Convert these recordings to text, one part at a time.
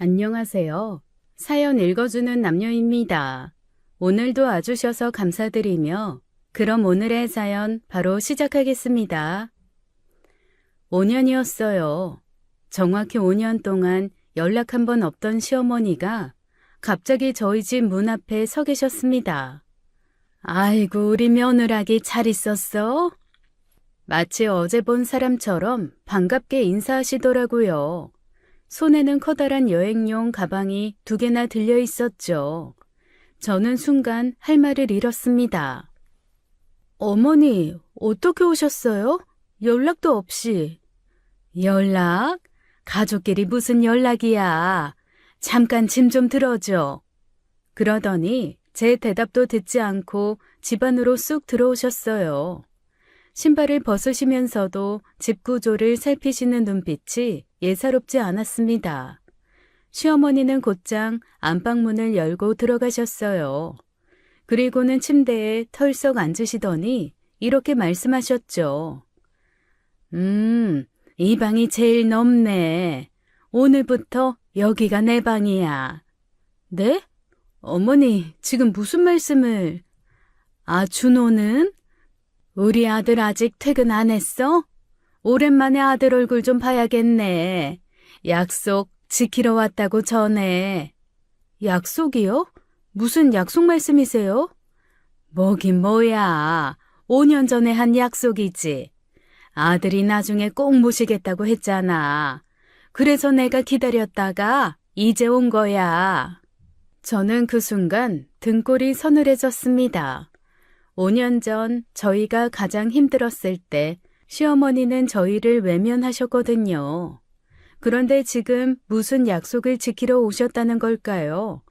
안녕하세요. 사연 읽어주는 남녀입니다. 오늘도 와주셔서 감사드리며 그럼 오늘의 사연 바로 시작하겠습니다. 5년이었어요. 정확히 5년 동안 연락 한 번 없던 시어머니가 갑자기 저희 집 문 앞에 서 계셨습니다. 아이고, 우리 며느라기 잘 있었어? 마치 어제 본 사람처럼 반갑게 인사하시더라고요. 손에는 커다란 여행용 가방이 2개나 들려 있었죠. 저는 순간 할 말을 잃었습니다. 어머니, 어떻게 오셨어요? 연락도 없이. 연락? 가족끼리 무슨 연락이야. 잠깐 짐 좀 들어줘. 그러더니 제 대답도 듣지 않고 집 안으로 쑥 들어오셨어요. 신발을 벗으시면서도 집 구조를 살피시는 눈빛이 예사롭지 않았습니다. 시어머니는 곧장 안방문을 열고 들어가셨어요. 그리고는 침대에 털썩 앉으시더니 이렇게 말씀하셨죠. 이 방이 제일 넓네. 오늘부터 여기가 내 방이야. 네? 어머니, 지금 무슨 말씀을... 아, 준호는? 우리 아들 아직 퇴근 안 했어? 오랜만에 아들 얼굴 좀 봐야겠네. 약속 지키러 왔다고 전해. 약속이요? 무슨 약속 말씀이세요? 뭐긴 뭐야. 5년 전에 한 약속이지. 아들이 나중에 꼭 모시겠다고 했잖아. 그래서 내가 기다렸다가 이제 온 거야. 저는 그 순간 등골이 서늘해졌습니다. 5년 전 저희가 가장 힘들었을 때 시어머니는 저희를 외면하셨거든요. 그런데 지금 무슨 약속을 지키러 오셨다는 걸까요?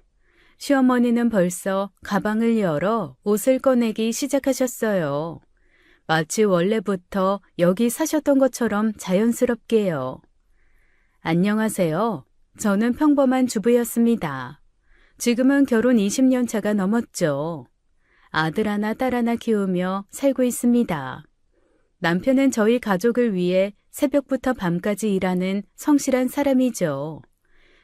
시어머니는 벌써 가방을 열어 옷을 꺼내기 시작하셨어요. 마치 원래부터 여기 사셨던 것처럼 자연스럽게요. 안녕하세요. 저는 평범한 주부였습니다. 지금은 결혼 20년 차가 넘었죠. 아들 하나, 딸 하나 키우며 살고 있습니다. 남편은 저희 가족을 위해 새벽부터 밤까지 일하는 성실한 사람이죠.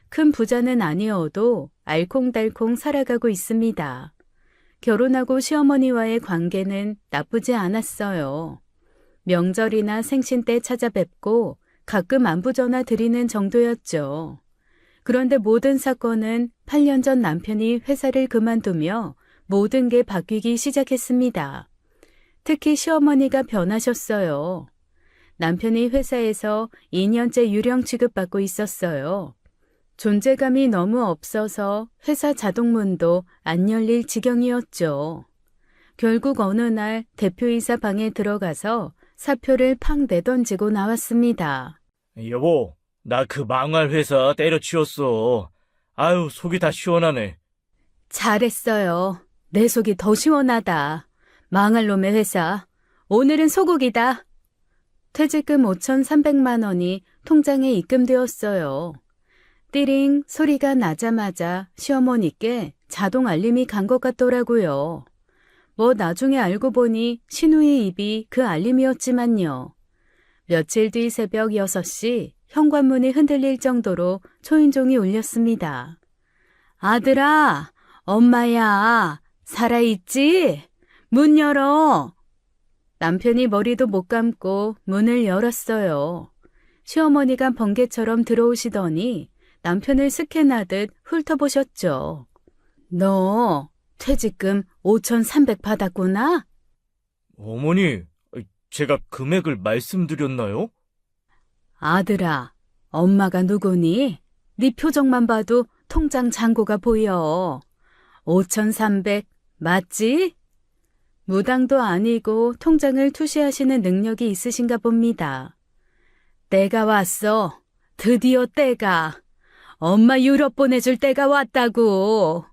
큰 부자는 아니어도 알콩달콩 살아가고 있습니다. 결혼하고 시어머니와의 관계는 나쁘지 않았어요. 명절이나 생신 때 찾아뵙고 가끔 안부 전화 드리는 정도였죠. 그런데 모든 사건은 8년 전 남편이 회사를 그만두며 모든 게 바뀌기 시작했습니다. 특히 시어머니가 변하셨어요. 남편이 회사에서 2년째 유령 취급받고 있었어요. 존재감이 너무 없어서 회사 자동문도 안 열릴 지경이었죠. 결국 어느 날 대표이사 방에 들어가서 사표를 팍 내던지고 나왔습니다. 여보, 나 그 망할 회사 때려치웠어. 아유, 속이 다 시원하네. 잘했어요. 내 속이 더 시원하다. 망할 놈의 회사. 오늘은 소고기다. 퇴직금 5,300만 원이 통장에 입금되었어요. 띠링 소리가 나자마자 시어머니께 자동 알림이 간 것 같더라고요. 뭐 나중에 알고 보니 신우의 입이 그 알림이었지만요. 며칠 뒤 새벽 6시 현관문이 흔들릴 정도로 초인종이 울렸습니다. 아들아, 엄마야, 살아있지? 문 열어. 남편이 머리도 못 감고 문을 열었어요. 시어머니가 번개처럼 들어오시더니 남편을 스캔하듯 훑어보셨죠. 너 퇴직금 5,300 받았구나? 어머니, 제가 금액을 말씀드렸나요? 아들아, 엄마가 누구니? 네 표정만 봐도 통장 잔고가 보여. 5,300 맞지? 무당도 아니고 통장을 투시하시는 능력이 있으신가 봅니다. 때가 왔어. 드디어 때가. 엄마 유럽 보내줄 때가 왔다고.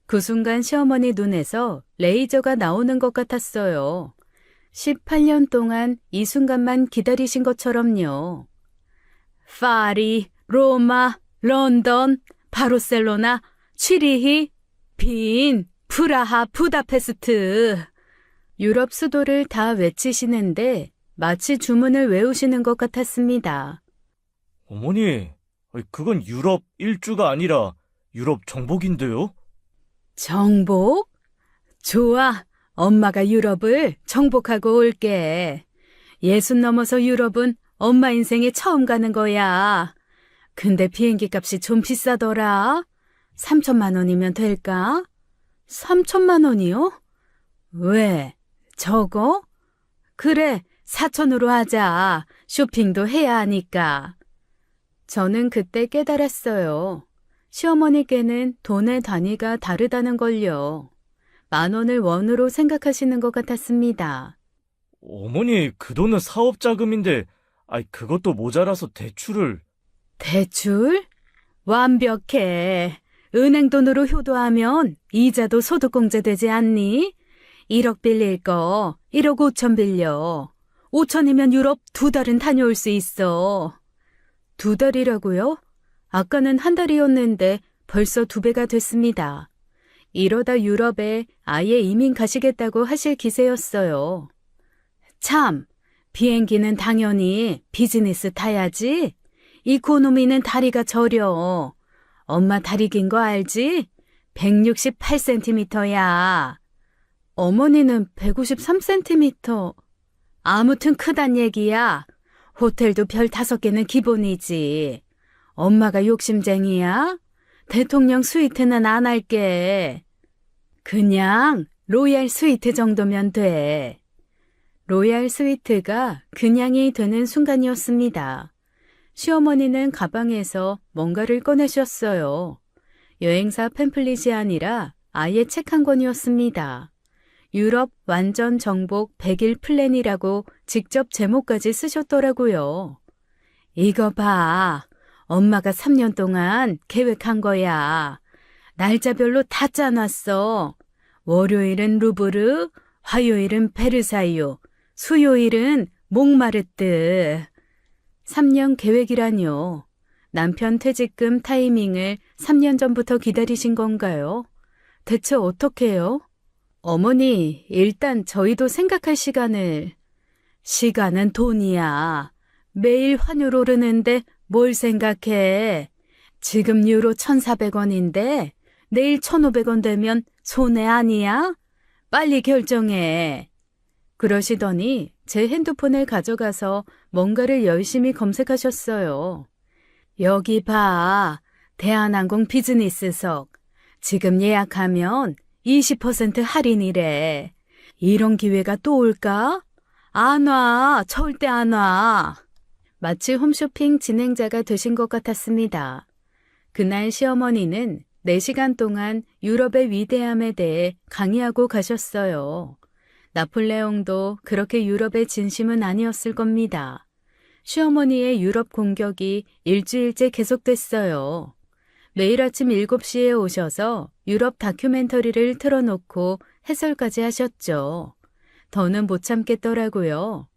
그 순간 시어머니 눈에서 레이저가 나오는 것 같았어요. 18년 동안 이 순간만 기다리신 것처럼요. 파리, 로마, 런던, 바르셀로나, 취리히, 빈, 프라하, 부다페스트. 유럽 수도를 다 외치시는데 마치 주문을 외우시는 것 같았습니다. 어머니, 그건 유럽 일주가 아니라 유럽 정복인데요? 정복? 좋아. 엄마가 유럽을 정복하고 올게. 60 넘어서 유럽은 엄마 인생에 처음 가는 거야. 근데 비행기 값이 좀 비싸더라. 3천만 원이면 될까? 3천만 원이요? 왜? 적어? 그래, 4천으로 하자. 쇼핑도 해야 하니까. 저는 그때 깨달았어요. 시어머니께는 돈의 단위가 다르다는 걸요. 10,000원을 원으로 생각하시는 것 같았습니다. 어머니, 그 돈은 사업 자금인데, 그것도 모자라서 대출을. 대출? 완벽해. 은행 돈으로 효도하면 이자도 소득공제 되지 않니? 1억 빌릴 거 1억 5천 빌려. 5천이면 유럽 2달은 다녀올 수 있어. 2달이라고요? 아까는 한 달이었는데 벌써 2배가 됐습니다. 이러다 유럽에 아예 이민 가시겠다고 하실 기세였어요. 참, 비행기는 당연히 비즈니스 타야지. 이코노미는 다리가 저려. 엄마 다리 긴 거 알지? 168cm야. 어머니는 153cm. 아무튼 크단 얘기야. 호텔도 별 5개는 기본이지. 엄마가 욕심쟁이야? 대통령 스위트는 안 할게. 그냥 로얄 스위트 정도면 돼. 로얄 스위트가 그냥이 되는 순간이었습니다. 시어머니는 가방에서 뭔가를 꺼내셨어요. 여행사 팸플릿이 아니라 아예 책 한 권이었습니다. 유럽 완전 정복 100일 플랜이라고 직접 제목까지 쓰셨더라고요. 이거 봐. 엄마가 3년 동안 계획한 거야. 날짜별로 다 짜놨어. 월요일은 루브르, 화요일은 베르사유, 수요일은 몽마르트. 3년 계획이라뇨. 남편 퇴직금 타이밍을 3년 전부터 기다리신 건가요? 대체 어떻게 해요? 어머니, 일단 저희도 생각할 시간을. 시간은 돈이야. 매일 환율 오르는데 뭘 생각해. 지금 유로 1,400원인데 내일 1,500원 되면 손해 아니야? 빨리 결정해. 그러시더니 제 핸드폰을 가져가서 뭔가를 열심히 검색하셨어요. 여기 봐. 대한항공 비즈니스석. 지금 예약하면 20% 할인이래. 이런 기회가 또 올까? 안 와. 절대 안 와. 마치 홈쇼핑 진행자가 되신 것 같았습니다. 그날 시어머니는 4시간 동안 유럽의 위대함에 대해 강의하고 가셨어요. 나폴레옹도 그렇게 유럽의 진심은 아니었을 겁니다. 시어머니의 유럽 공격이 일주일째 계속됐어요. 매일 아침 7시에 오셔서 유럽 다큐멘터리를 틀어놓고 해설까지 하셨죠. 더는 못 참겠더라고요.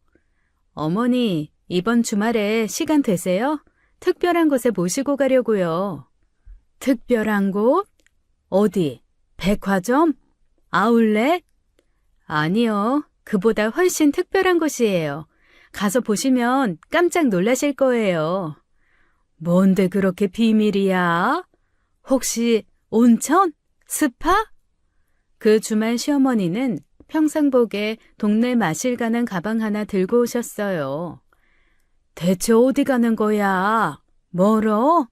어머니, 이번 주말에 시간 되세요? 특별한 곳에 모시고 가려고요. 특별한 곳? 어디? 백화점? 아울렛? 아니요. 그보다 훨씬 특별한 곳이에요. 가서 보시면 깜짝 놀라실 거예요. 뭔데 그렇게 비밀이야? 혹시 온천? 스파? 그 주말 시어머니는 평상복에 동네 마실 가는 가방 하나 들고 오셨어요. 대체 어디 가는 거야? 멀어?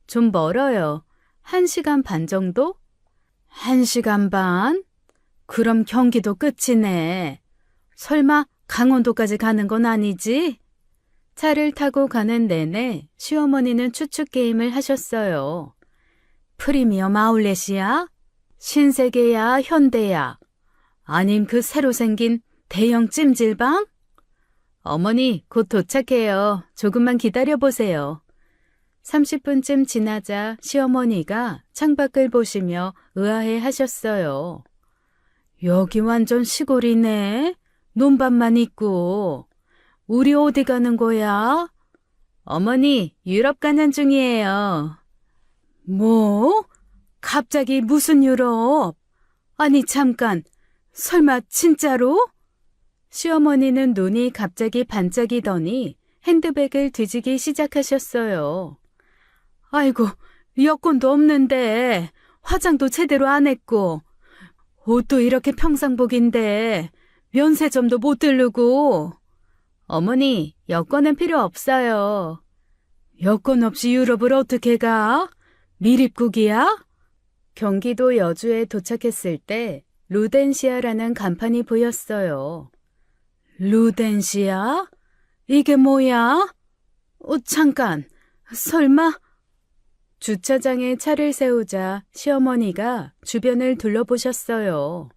좀 멀어요. 1시간 반 정도? 1시간 반? 그럼 경기도 끝이네. 설마 강원도까지 가는 건 아니지? 차를 타고 가는 내내 시어머니는 추측 게임을 하셨어요. 프리미엄 아울렛이야? 신세계야, 현대야? 아님 그 새로 생긴 대형 찜질방? 어머니, 곧 도착해요. 조금만 기다려보세요. 30분쯤 지나자 시어머니가 창밖을 보시며 의아해 하셨어요. 여기 완전 시골이네. 논밭만 있고. 우리 어디 가는 거야? 어머니, 유럽 가는 중이에요. 뭐? 갑자기 무슨 유럽? 아니 잠깐, 설마 진짜로? 시어머니는 눈이 갑자기 반짝이더니 핸드백을 뒤지기 시작하셨어요. 아이고, 여권도 없는데 화장도 제대로 안 했고 옷도 이렇게 평상복인데 면세점도 못 들르고. 어머니, 여권은 필요 없어요. 여권 없이 유럽을 어떻게 가? 미립국이야? 경기도 여주에 도착했을 때 루덴시아라는 간판이 보였어요. 루덴시아? 이게 뭐야? 잠깐, 설마? 주차장에 차를 세우자 시어머니가 주변을 둘러보셨어요.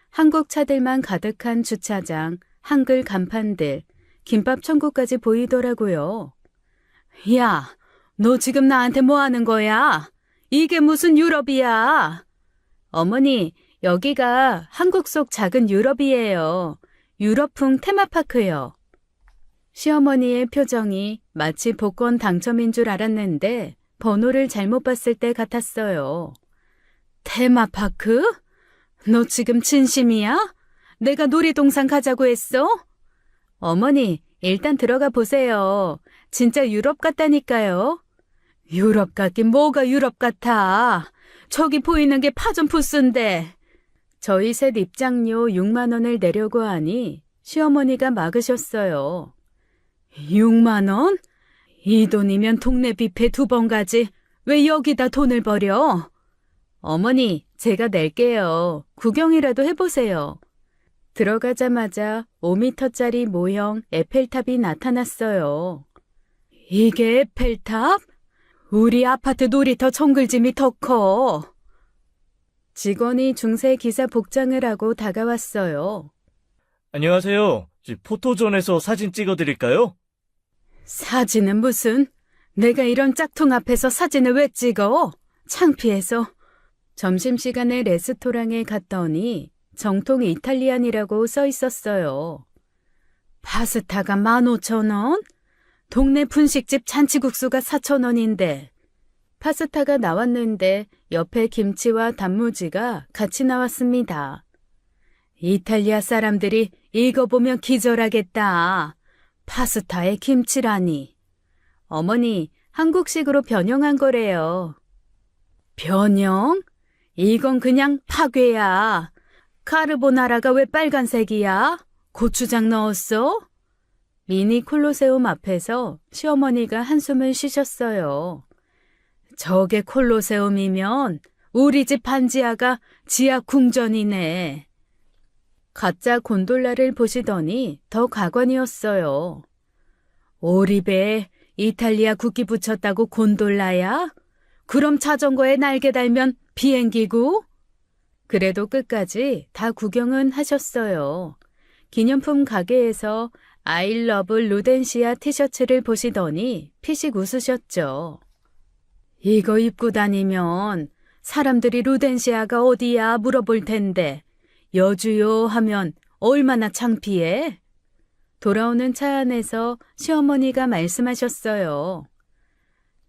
한국 차들만 가득한 주차장, 한글 간판들, 김밥 천국까지 보이더라고요. 야, 너 지금 나한테 뭐 하는 거야? 이게 무슨 유럽이야? 어머니, 여기가 한국 속 작은 유럽이에요. 유럽풍 테마파크요. 시어머니의 표정이 마치 복권 당첨인 줄 알았는데 번호를 잘못 봤을 때 같았어요. 테마파크? 너 지금 진심이야? 내가 놀이동산 가자고 했어? 어머니, 일단 들어가 보세요. 진짜 유럽 같다니까요. 유럽 같긴 뭐가 유럽 같아. 저기 보이는 게 파전푸스인데. 저희 셋 입장료 6만 원을 내려고 하니 시어머니가 막으셨어요. 6만 원? 이 돈이면 동네 뷔페 2번 가지. 왜 여기다 돈을 버려? 어머니, 제가 낼게요. 구경이라도 해보세요. 들어가자마자 5m짜리 모형 에펠탑이 나타났어요. 이게 에펠탑? 우리 아파트 놀이터 정글짐이 더 커. 직원이 중세 기사 복장을 하고 다가왔어요. 안녕하세요. 포토존에서 사진 찍어드릴까요? 사진은 무슨? 내가 이런 짝퉁 앞에서 사진을 왜 찍어? 창피해서. 점심시간에 레스토랑에 갔더니 정통 이탈리안이라고 써 있었어요. 파스타가 15,000원? 동네 분식집 잔치국수가 4,000원인데. 파스타가 나왔는데 옆에 김치와 단무지가 같이 나왔습니다. 이탈리아 사람들이 이거 보면 기절하겠다. 파스타에 김치라니. 어머니, 한국식으로 변형한 거래요. 변형? 이건 그냥 파괴야. 카르보나라가 왜 빨간색이야? 고추장 넣었어? 미니 콜로세움 앞에서 시어머니가 한숨을 쉬셨어요. 저게 콜로세움이면 우리 집 반지하가 지하 궁전이네. 가짜 곤돌라를 보시더니 더 가관이었어요. 오리배에 이탈리아 국기 붙였다고 곤돌라야? 그럼 자전거에 날개 달면 비행기고? 그래도 끝까지 다 구경은 하셨어요. 기념품 가게에서 I love 루덴시아 티셔츠를 보시더니 피식 웃으셨죠. 이거 입고 다니면 사람들이 루덴시아가 어디야 물어볼 텐데 여주요 하면 얼마나 창피해? 돌아오는 차 안에서 시어머니가 말씀하셨어요.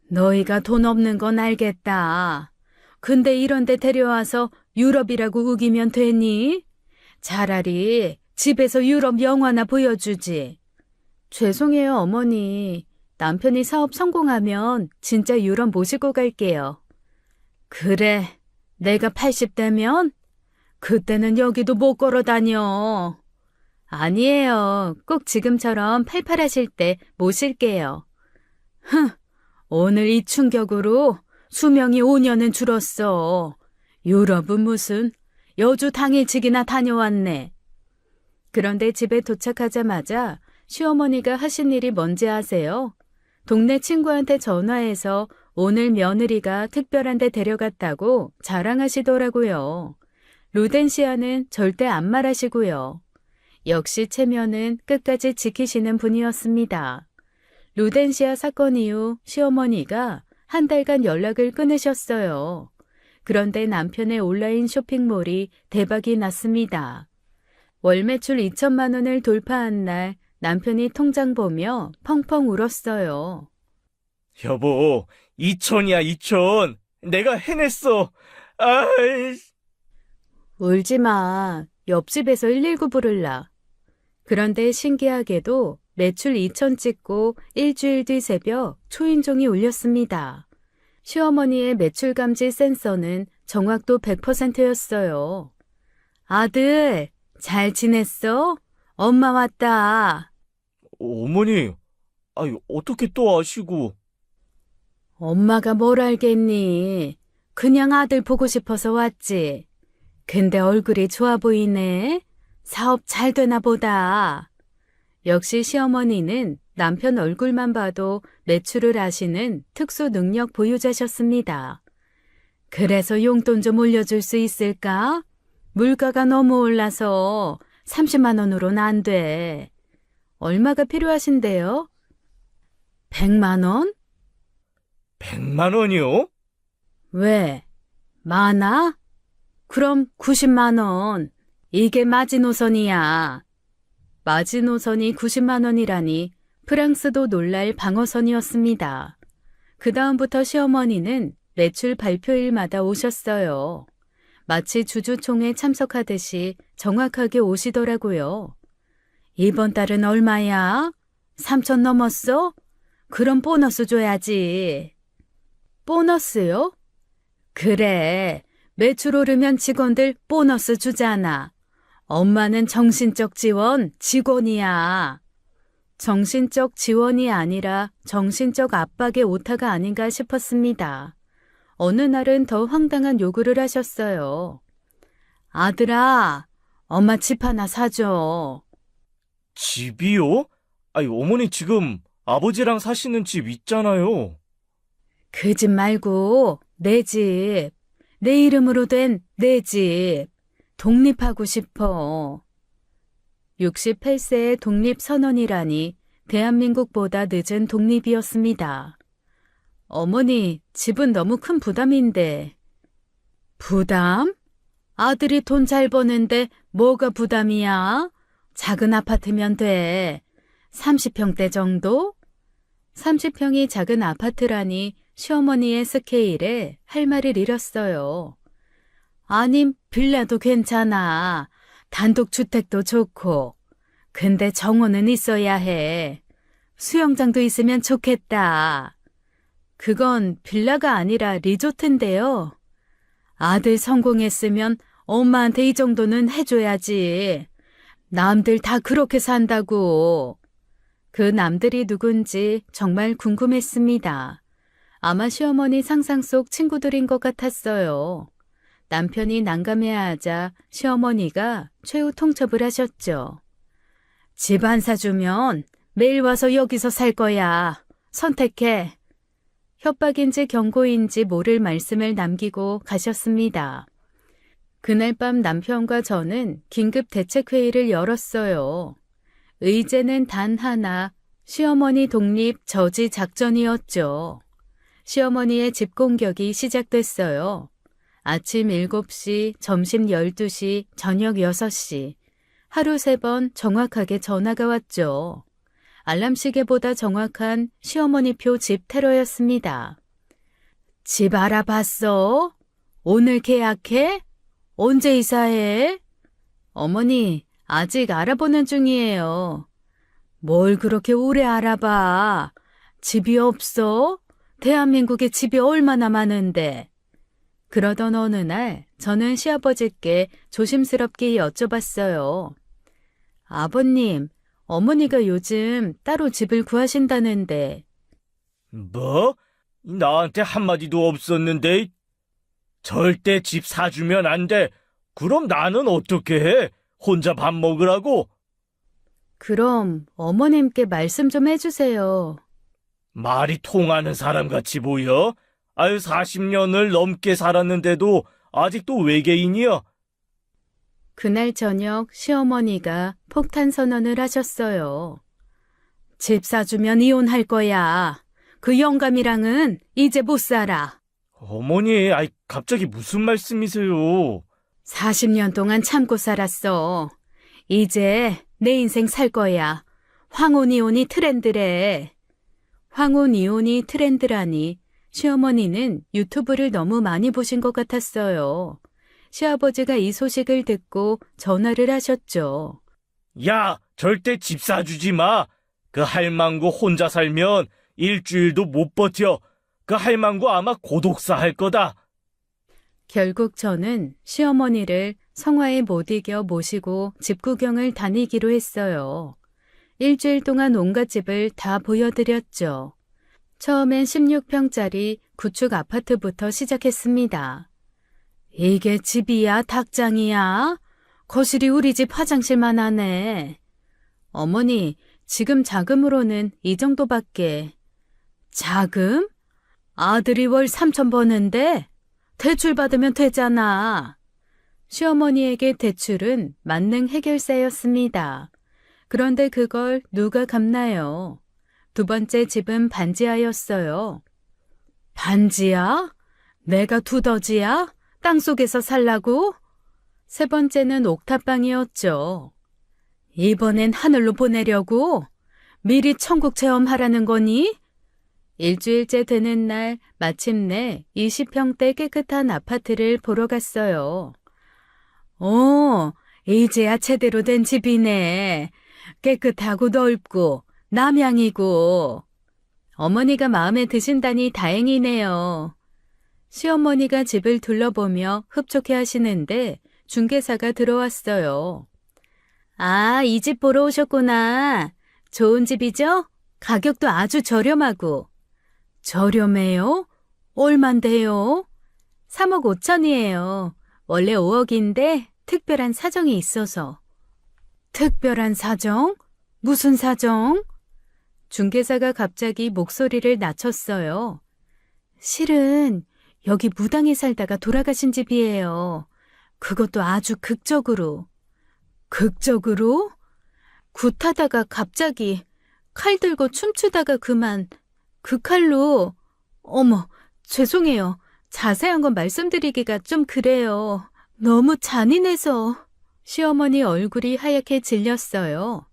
너희가 돈 없는 건 알겠다. 근데 이런 데 데려와서 유럽이라고 우기면 되니? 차라리 집에서 유럽 영화나 보여주지. 죄송해요, 어머니. 남편이 사업 성공하면 진짜 유럽 모시고 갈게요. 그래, 내가 80대면? 그때는 여기도 못 걸어 다녀. 아니에요. 꼭 지금처럼 팔팔하실 때 모실게요. 오늘 이 충격으로 수명이 5년은 줄었어. 유럽은 무슨 여주 당일치기나 다녀왔네. 그런데 집에 도착하자마자 시어머니가 하신 일이 뭔지 아세요? 동네 친구한테 전화해서 오늘 며느리가 특별한 데 데려갔다고 자랑하시더라고요. 루덴시아는 절대 안 말하시고요. 역시 체면은 끝까지 지키시는 분이었습니다. 루덴시아 사건 이후 시어머니가 한 달간 연락을 끊으셨어요. 그런데 남편의 온라인 쇼핑몰이 대박이 났습니다. 월 매출 2천만 원을 돌파한 날 남편이 통장 보며 펑펑 울었어요. 여보, 2천이야, 2천. 내가 해냈어. 아이. 울지 마. 옆집에서 119 부를라. 그런데 신기하게도 매출 2천 찍고 일주일 뒤 새벽 초인종이 울렸습니다. 시어머니의 매출 감지 센서는 정확도 100%였어요. 아들, 잘 지냈어? 엄마 왔다. 어머니, 아유, 어떻게 또 아시고. 엄마가 뭘 알겠니? 그냥 아들 보고 싶어서 왔지. 근데 얼굴이 좋아 보이네. 사업 잘 되나 보다. 역시 시어머니는 남편 얼굴만 봐도 매출을 아시는 특수 능력 보유자셨습니다. 그래서 용돈 좀 올려줄 수 있을까? 물가가 너무 올라서 30만 원으로는 안 돼. 얼마가 필요하신데요? 100만 원? 100만 원이요? 왜? 많아? 그럼 90만 원. 이게 마지노선이야. 마지노선이 90만 원이라니 프랑스도 놀랄 방어선이었습니다. 그 다음부터 시어머니는 매출 발표일마다 오셨어요. 마치 주주총회 참석하듯이 정확하게 오시더라고요. 이번 달은 얼마야? 3천 넘었어? 그럼 보너스 줘야지. 보너스요? 그래. 매출 오르면 직원들 보너스 주잖아. 엄마는 정신적 지원 직원이야. 정신적 지원이 아니라 정신적 압박의 오타가 아닌가 싶었습니다. 어느 날은 더 황당한 요구를 하셨어요. 아들아, 엄마 집 하나 사줘. 집이요? 아니, 어머니 지금 아버지랑 사시는 집 있잖아요. 그 집 말고 내 집. 내 이름으로 된 내 집. 독립하고 싶어. 68세의 독립선언이라니 대한민국보다 늦은 독립이었습니다. 어머니, 집은 너무 큰 부담인데. 부담? 아들이 돈 잘 버는데 뭐가 부담이야? 작은 아파트면 돼. 30평대 정도? 30평이 작은 아파트라니 시어머니의 스케일에 할 말을 잃었어요. 아님 빌라도 괜찮아. 단독주택도 좋고. 근데 정원은 있어야 해. 수영장도 있으면 좋겠다. 그건 빌라가 아니라 리조트인데요. 아들 성공했으면 엄마한테 이 정도는 해줘야지. 남들 다 그렇게 산다고. 그 남들이 누군지 정말 궁금했습니다. 아마 시어머니 상상 속 친구들인 것 같았어요. 남편이 난감해하자 시어머니가 최후 통첩을 하셨죠. 집 안 사주면 매일 와서 여기서 살 거야. 선택해. 협박인지 경고인지 모를 말씀을 남기고 가셨습니다. 그날 밤 남편과 저는 긴급 대책회의를 열었어요. 의제는 단 하나, 시어머니 독립 저지 작전이었죠. 시어머니의 집 공격이 시작됐어요. 아침 7시, 점심 12시, 저녁 6시. 하루 3번 정확하게 전화가 왔죠. 알람 시계보다 정확한 시어머니표 집 테러였습니다. 집 알아봤어? 오늘 계약해? 언제 이사해? 어머니, 아직 알아보는 중이에요. 뭘 그렇게 오래 알아봐? 집이 없어? 대한민국에 집이 얼마나 많은데. 그러던 어느 날 저는 시아버지께 조심스럽게 여쭤봤어요. 아버님, 어머니가 요즘 따로 집을 구하신다는데. 뭐? 나한테 한마디도 없었는데? 절대 집 사주면 안 돼. 그럼 나는 어떻게 해? 혼자 밥 먹으라고? 그럼 어머님께 말씀 좀 해주세요. 말이 통하는 사람같이 보여? 아유, 40년을 넘게 살았는데도 아직도 외계인이야? 그날 저녁 시어머니가 폭탄 선언을 하셨어요. 집 사주면 이혼할 거야. 그 영감이랑은 이제 못 살아. 어머니, 갑자기 무슨 말씀이세요? 40년 동안 참고 살았어. 이제 내 인생 살 거야. 황혼 이혼이 트렌드래. 황혼 이혼이 트렌드라니 시어머니는 유튜브를 너무 많이 보신 것 같았어요. 시아버지가 이 소식을 듣고 전화를 하셨죠. 야, 절대 집 사주지 마. 그 할망구 혼자 살면 일주일도 못 버텨. 그 할망구 아마 고독사 할 거다. 결국 저는 시어머니를 성화에 못 이겨 모시고 집 구경을 다니기로 했어요. 일주일 동안 온갖 집을 다 보여드렸죠. 처음엔 16평짜리 구축 아파트부터 시작했습니다. 이게 집이야, 닭장이야? 거실이 우리 집 화장실만 하네. 어머니, 지금 자금으로는 이 정도밖에. 자금? 아들이 월 3천 버는데 대출 받으면 되잖아. 시어머니에게 대출은 만능 해결사였습니다. 그런데 그걸 누가 갚나요? 두 번째 집은 반지하였어요. 반지하? 내가 두더지야? 땅속에서 살라고? 세 번째는 옥탑방이었죠. 이번엔 하늘로 보내려고? 미리 천국 체험하라는 거니? 일주일째 되는 날 마침내 20평대 깨끗한 아파트를 보러 갔어요. 이제야 제대로 된 집이네. 깨끗하고 넓고 남향이고. 어머니가 마음에 드신다니 다행이네요. 시어머니가 집을 둘러보며 흡족해 하시는데 중개사가 들어왔어요. 아, 이 집 보러 오셨구나. 좋은 집이죠? 가격도 아주 저렴하고. 저렴해요? 얼만데요? 3억 5천이에요. 원래 5억인데 특별한 사정이 있어서. 특별한 사정? 무슨 사정? 중개사가 갑자기 목소리를 낮췄어요. 실은 여기 무당이 살다가 돌아가신 집이에요. 그것도 아주 극적으로. 극적으로? 굿하다가 갑자기 칼 들고 춤추다가 그만. 그 칼로. 어머, 죄송해요. 자세한 건 말씀드리기가 좀 그래요. 너무 잔인해서. 시어머니 얼굴이 하얗게 질렸어요.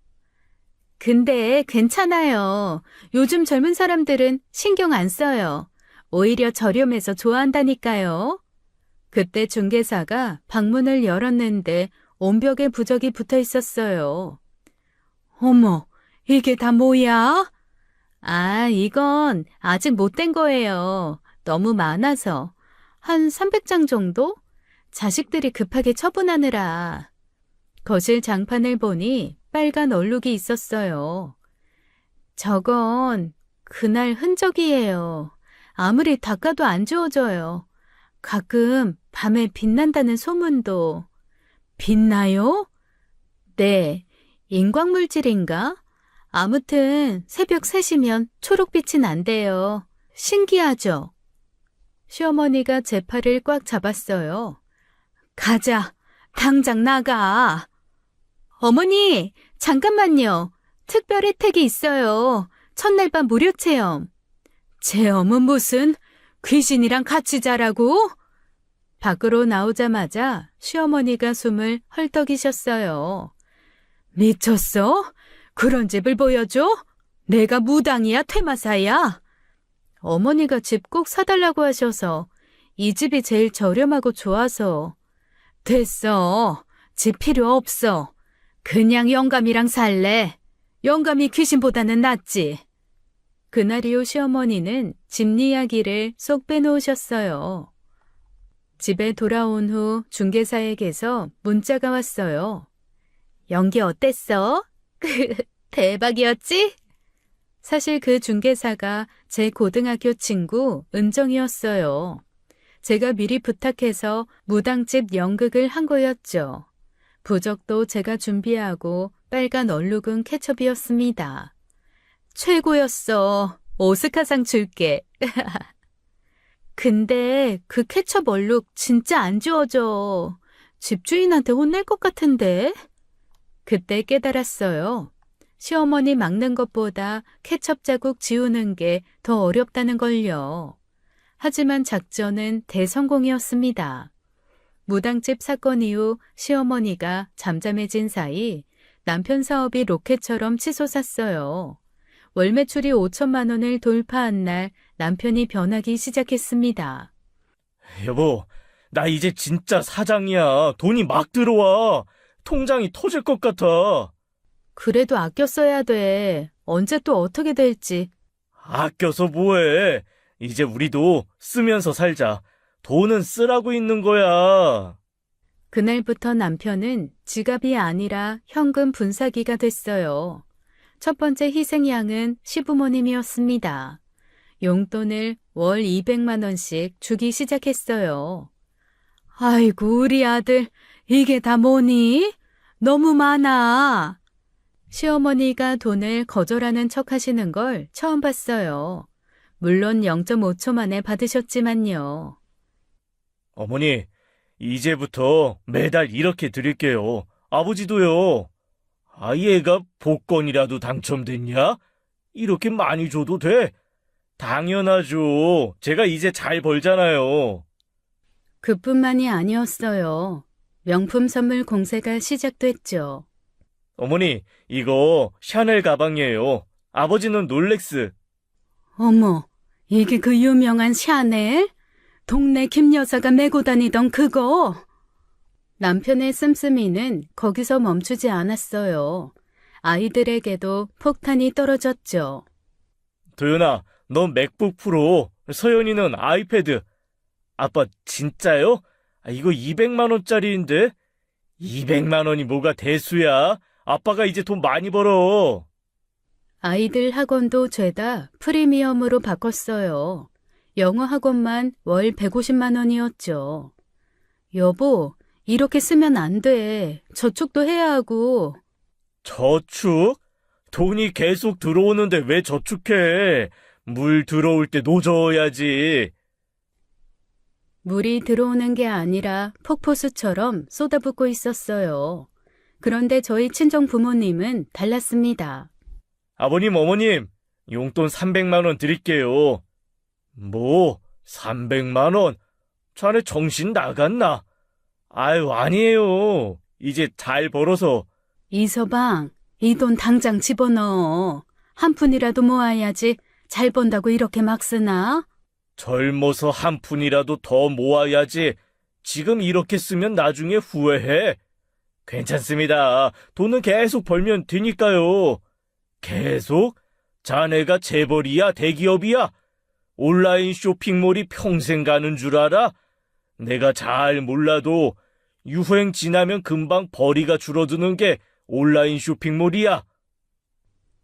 근데 괜찮아요. 요즘 젊은 사람들은 신경 안 써요. 오히려 저렴해서 좋아한다니까요. 그때 중개사가 방문을 열었는데 온 벽에 부적이 붙어 있었어요. 어머, 이게 다 뭐야? 아, 이건 아직 못 된 거예요. 너무 많아서. 한 300장 정도? 자식들이 급하게 처분하느라. 거실 장판을 보니 빨간 얼룩이 있었어요. 저건 그날 흔적이에요. 아무리 닦아도 안 지워져요. 가끔 밤에 빛난다는 소문도. 빛나요? 네, 인광물질인가? 아무튼 새벽 3시면 초록빛이 난대요. 신기하죠? 시어머니가 제 팔을 꽉 잡았어요. 가자, 당장 나가. 어머니, 잠깐만요. 특별 혜택이 있어요. 첫날 밤 무료 체험. 체험은 무슨 귀신이랑 같이 자라고? 밖으로 나오자마자 시어머니가 숨을 헐떡이셨어요. 미쳤어? 그런 집을 보여줘? 내가 무당이야, 퇴마사야? 어머니가 집 꼭 사달라고 하셔서 이 집이 제일 저렴하고 좋아서. 됐어. 집 필요 없어. 그냥 영감이랑 살래. 영감이 귀신보다는 낫지. 그날 이후 시어머니는 집 이야기를 쏙 빼놓으셨어요. 집에 돌아온 후 중개사에게서 문자가 왔어요. 연기 어땠어? 대박이었지? 사실 그 중개사가 제 고등학교 친구 은정이었어요. 제가 미리 부탁해서 무당집 연극을 한 거였죠. 부적도 제가 준비하고 빨간 얼룩은 케첩이었습니다. 최고였어. 오스카상 줄게. 근데 그 케첩 얼룩 진짜 안 지워져. 집주인한테 혼낼 것 같은데? 그때 깨달았어요. 시어머니 막는 것보다 케첩 자국 지우는 게 더 어렵다는 걸요. 하지만 작전은 대성공이었습니다. 무당집 사건 이후 시어머니가 잠잠해진 사이 남편 사업이 로켓처럼 치솟았어요. 월 매출이 5천만 원을 돌파한 날 남편이 변하기 시작했습니다. 여보, 나 이제 진짜 사장이야. 돈이 막 들어와. 통장이 터질 것 같아. 그래도 아껴 써야 돼. 언제 또 어떻게 될지. 아껴서 뭐해. 이제 우리도 쓰면서 살자. 돈은 쓰라고 있는 거야. 그날부터 남편은 지갑이 아니라 현금 분사기가 됐어요. 첫 번째 희생양은 시부모님이었습니다. 용돈을 월 200만 원씩 주기 시작했어요. 아이고, 우리 아들, 이게 다 뭐니? 너무 많아. 시어머니가 돈을 거절하는 척 하시는 걸 처음 봤어요. 물론 0.5초 만에 받으셨지만요. 어머니, 이제부터 매달 이렇게 드릴게요. 아버지도요. 얘가 복권이라도 당첨됐냐? 이렇게 많이 줘도 돼? 당연하죠. 제가 이제 잘 벌잖아요. 그뿐만이 아니었어요. 명품 선물 공세가 시작됐죠. 어머니, 이거 샤넬 가방이에요. 아버지는 롤렉스. 어머, 이게 그 유명한 샤넬? 동네 김 여사가 메고 다니던 그거? 남편의 씀씀이는 거기서 멈추지 않았어요. 아이들에게도 폭탄이 떨어졌죠. 도연아, 넌 맥북 프로, 서연이는 아이패드. 아빠, 진짜요? 이거 200만 원짜리인데? 200만 원이 뭐가 대수야? 아빠가 이제 돈 많이 벌어. 아이들 학원도 죄다 프리미엄으로 바꿨어요. 영어 학원만 월 150만 원이었죠. 여보, 이렇게 쓰면 안 돼. 저축도 해야 하고. 저축? 돈이 계속 들어오는데 왜 저축해? 물 들어올 때 노져야지. 물이 들어오는 게 아니라 폭포수처럼 쏟아붓고 있었어요. 그런데 저희 친정 부모님은 달랐습니다. 아버님, 어머님, 용돈 300만 원 드릴게요. 뭐, 300만 원? 자네 정신 나갔나? 아유, 아니에요. 이제 잘 벌어서. 이서방, 이 돈 당장 집어넣어. 한 푼이라도 모아야지. 잘 번다고 이렇게 막 쓰나? 젊어서 한 푼이라도 더 모아야지. 지금 이렇게 쓰면 나중에 후회해. 괜찮습니다. 돈은 계속 벌면 되니까요. 계속? 자네가 재벌이야, 대기업이야? 온라인 쇼핑몰이 평생 가는 줄 알아? 내가 잘 몰라도 유행 지나면 금방 벌이가 줄어드는 게 온라인 쇼핑몰이야.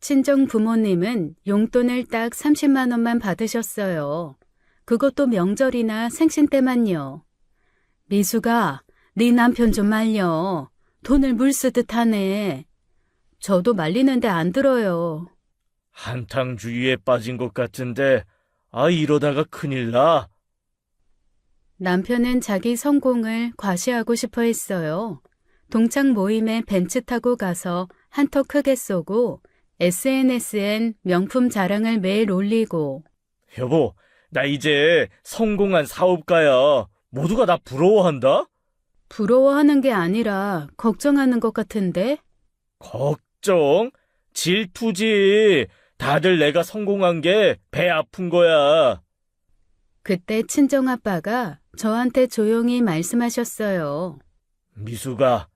친정 부모님은 용돈을 딱 30만 원만 받으셨어요. 그것도 명절이나 생신 때만요. 미수가, 네 남편 좀 말려. 돈을 물 쓰듯 하네. 저도 말리는데 안 들어요. 한탕주의에 빠진 것 같은데, 이러다가 큰일 나. 남편은 자기 성공을 과시하고 싶어 했어요. 동창 모임에 벤츠 타고 가서 한턱 크게 쏘고 SNS엔 명품 자랑을 매일 올리고 여보, 나 이제 성공한 사업가야. 모두가 나 부러워한다? 부러워하는 게 아니라 걱정하는 것 같은데? 걱정? 질투지. 다들 내가 성공한 게 배 아픈 거야. 그때 친정아빠가 저한테 조용히 말씀하셨어요. 미수가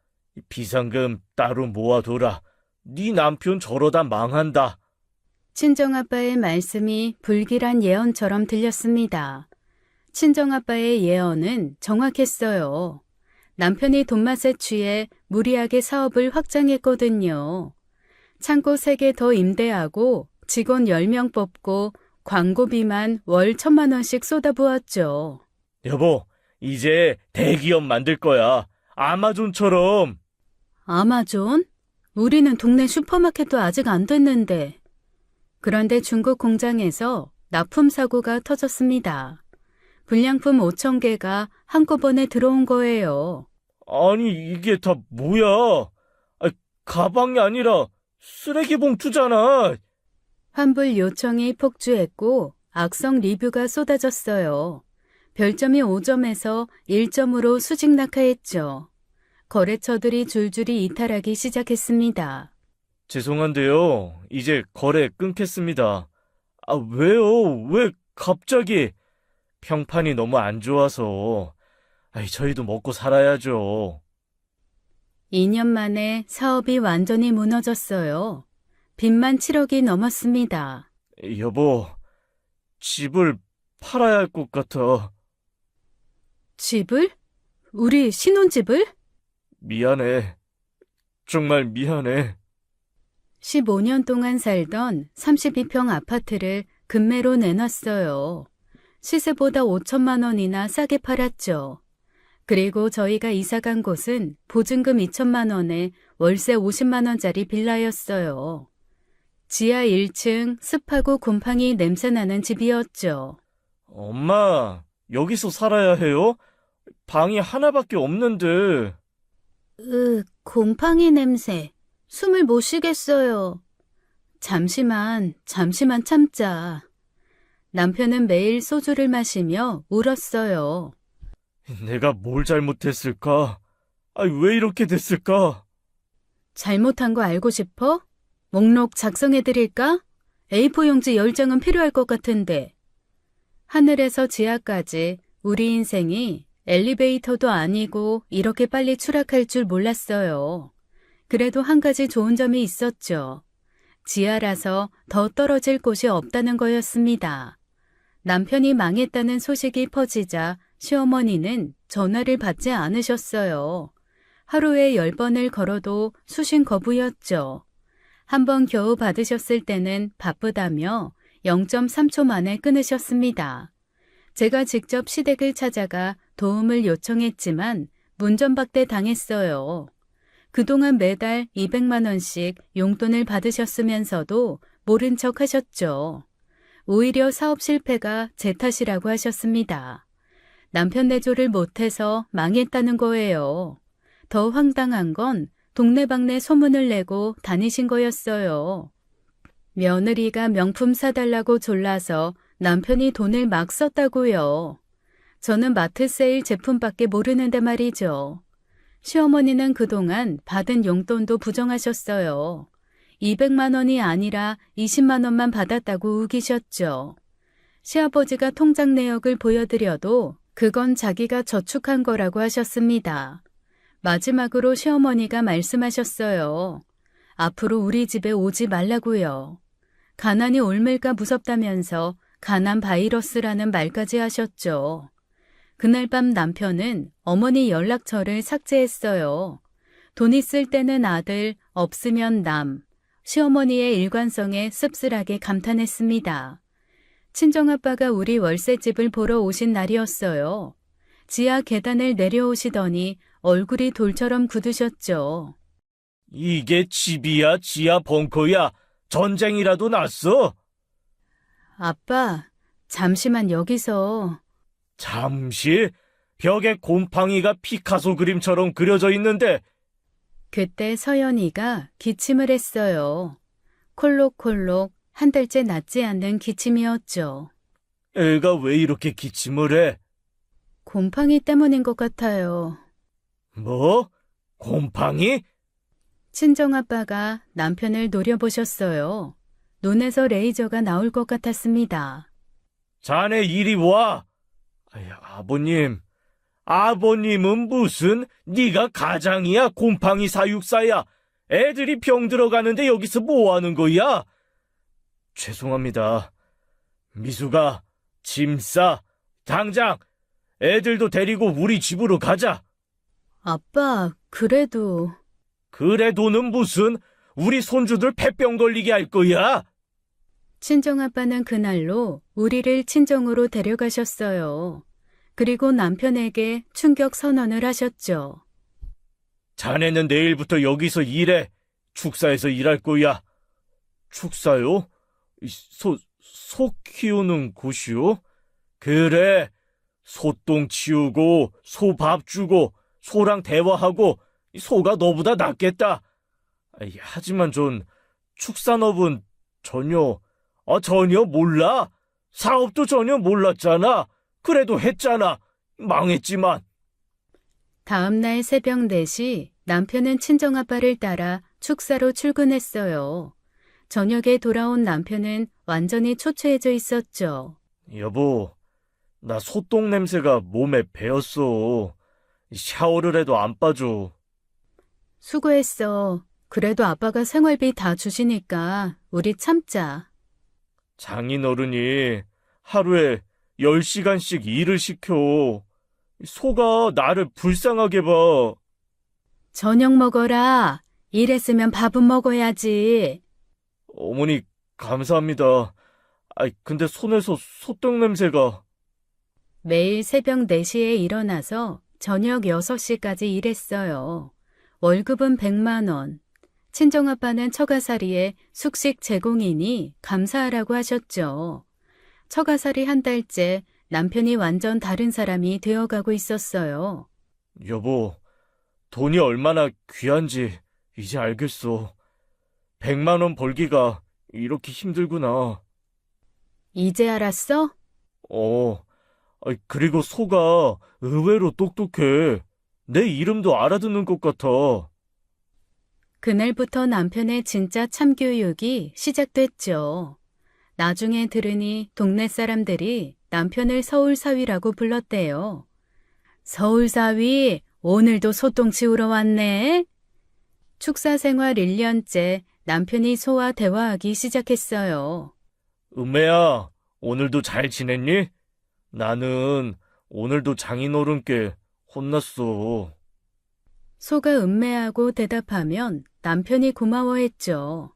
비상금 따로 모아둬라. 네 남편 저러다 망한다. 친정아빠의 말씀이 불길한 예언처럼 들렸습니다. 친정아빠의 예언은 정확했어요. 남편이 돈맛에 취해 무리하게 사업을 확장했거든요. 창고 3개 더 임대하고 직원 10명 뽑고 광고비만 월 1,000만 원씩 쏟아부었죠. 여보, 이제 대기업 만들 거야. 아마존처럼. 아마존? 우리는 동네 슈퍼마켓도 아직 안 됐는데. 그런데 중국 공장에서 납품 사고가 터졌습니다. 불량품 5,000개가 한꺼번에 들어온 거예요. 아니, 이게 다 뭐야? 가방이 아니라 쓰레기 봉투잖아. 환불 요청이 폭주했고 악성 리뷰가 쏟아졌어요. 별점이 5점에서 1점으로 수직 낙하했죠. 거래처들이 줄줄이 이탈하기 시작했습니다. 죄송한데요. 이제 거래 끊겠습니다. 왜요? 왜 갑자기? 평판이 너무 안 좋아서. 저희도 먹고 살아야죠. 2년 만에 사업이 완전히 무너졌어요. 빚만 7억이 넘었습니다. 여보, 집을 팔아야 할 것 같아. 집을? 우리 신혼집을? 미안해. 정말 미안해. 15년 동안 살던 32평 아파트를 급매로 내놨어요. 시세보다 5천만 원이나 싸게 팔았죠. 그리고 저희가 이사간 곳은 보증금 2천만 원에 월세 50만 원짜리 빌라였어요. 지하 1층 습하고 곰팡이 냄새나는 집이었죠. 엄마, 여기서 살아야 해요? 방이 하나밖에 없는데. 곰팡이 냄새. 숨을 못 쉬겠어요. 잠시만 참자. 남편은 매일 소주를 마시며 울었어요. 내가 뭘 잘못했을까? 왜 이렇게 됐을까? 잘못한 거 알고 싶어? 목록 작성해드릴까? A4 용지 10장은 필요할 것 같은데. 하늘에서 지하까지 우리 인생이 엘리베이터도 아니고 이렇게 빨리 추락할 줄 몰랐어요. 그래도 한 가지 좋은 점이 있었죠. 지하라서 더 떨어질 곳이 없다는 거였습니다. 남편이 망했다는 소식이 퍼지자 시어머니는 전화를 받지 않으셨어요. 하루에 10번을 걸어도 수신 거부였죠. 한 번 겨우 받으셨을 때는 바쁘다며 0.3초 만에 끊으셨습니다. 제가 직접 시댁을 찾아가 도움을 요청했지만 문전박대 당했어요. 그동안 매달 200만 원씩 용돈을 받으셨으면서도 모른 척 하셨죠. 오히려 사업 실패가 제 탓이라고 하셨습니다. 남편 내조를 못해서 망했다는 거예요. 더 황당한 건 동네방네 소문을 내고 다니신 거였어요. 며느리가 명품 사달라고 졸라서 남편이 돈을 막 썼다고요. 저는 마트 세일 제품밖에 모르는데 말이죠. 시어머니는 그동안 받은 용돈도 부정하셨어요. 200만 원이 아니라 20만 원만 받았다고 우기셨죠. 시아버지가 통장 내역을 보여드려도 그건 자기가 저축한 거라고 하셨습니다. 마지막으로 시어머니가 말씀하셨어요. 앞으로 우리 집에 오지 말라고요. 가난이 옮을까 무섭다면서 가난 바이러스라는 말까지 하셨죠. 그날 밤 남편은 어머니 연락처를 삭제했어요. 돈 있을 때는 아들, 없으면 남. 시어머니의 일관성에 씁쓸하게 감탄했습니다. 친정아빠가 우리 월세집을 보러 오신 날이었어요. 지하 계단을 내려오시더니 얼굴이 돌처럼 굳으셨죠. 이게 집이야, 지하 벙커야. 전쟁이라도 났어? 아빠, 잠시만 여기서. 잠시? 벽에 곰팡이가 피카소 그림처럼 그려져 있는데. 그때 서연이가 기침을 했어요. 콜록콜록 한 달째 낫지 않는 기침이었죠. 애가 왜 이렇게 기침을 해? 곰팡이 때문인 것 같아요. 뭐? 곰팡이? 친정아빠가 남편을 노려보셨어요. 눈에서 레이저가 나올 것 같았습니다. 자네 이리 와. 아버님은 무슨 네가 가장이야, 곰팡이 사육사야. 애들이 병 들어가는데 여기서 뭐 하는 거야? 죄송합니다. 미수가 짐 싸. 당장 애들도 데리고 우리 집으로 가자. 아빠, 그래도... 그래도는 무슨 우리 손주들 폐병 걸리게 할 거야? 친정아빠는 그날로 우리를 친정으로 데려가셨어요. 그리고 남편에게 충격 선언을 하셨죠. 자네는 내일부터 여기서 일해. 축사에서 일할 거야. 축사요? 소 키우는 곳이요? 그래. 소똥 치우고, 소 밥 주고, 소랑 대화하고, 소가 너보다 낫겠다. 하지만 전 축산업은 전혀 몰라. 사업도 전혀 몰랐잖아. 그래도 했잖아. 망했지만. 다음 날 새벽 4시 남편은 친정아빠를 따라 축사로 출근했어요. 저녁에 돌아온 남편은 완전히 초췌해져 있었죠. 여보, 나 소똥 냄새가 몸에 배었어. 샤워를 해도 안 빠져. 수고했어. 그래도 아빠가 생활비 다 주시니까 우리 참자. 장인어른이 하루에 10시간씩 일을 시켜. 소가 나를 불쌍하게 봐. 저녁 먹어라. 일했으면 밥은 먹어야지. 어머니, 감사합니다. 근데 손에서 소똥 냄새가. 매일 새벽 4시에 일어나서 저녁 6시까지 일했어요. 월급은 100만 원. 친정아빠는 처가살이에 숙식 제공이니 감사하라고 하셨죠. 처가살이 한 달째 남편이 완전 다른 사람이 되어가고 있었어요. 여보, 돈이 얼마나 귀한지 이제 알겠어. 100만 원 벌기가 이렇게 힘들구나. 이제 알았어? 그리고 소가 의외로 똑똑해. 내 이름도 알아듣는 것 같아. 그날부터 남편의 진짜 참교육이 시작됐죠. 나중에 들으니 동네 사람들이 남편을 서울사위라고 불렀대요. 서울사위, 오늘도 소똥 치우러 왔네? 축사 생활 1년째 남편이 소와 대화하기 시작했어요. 은매야, 오늘도 잘 지냈니? 나는 오늘도 장인어른께 혼났어. 소가 음매하고 대답하면 남편이 고마워했죠.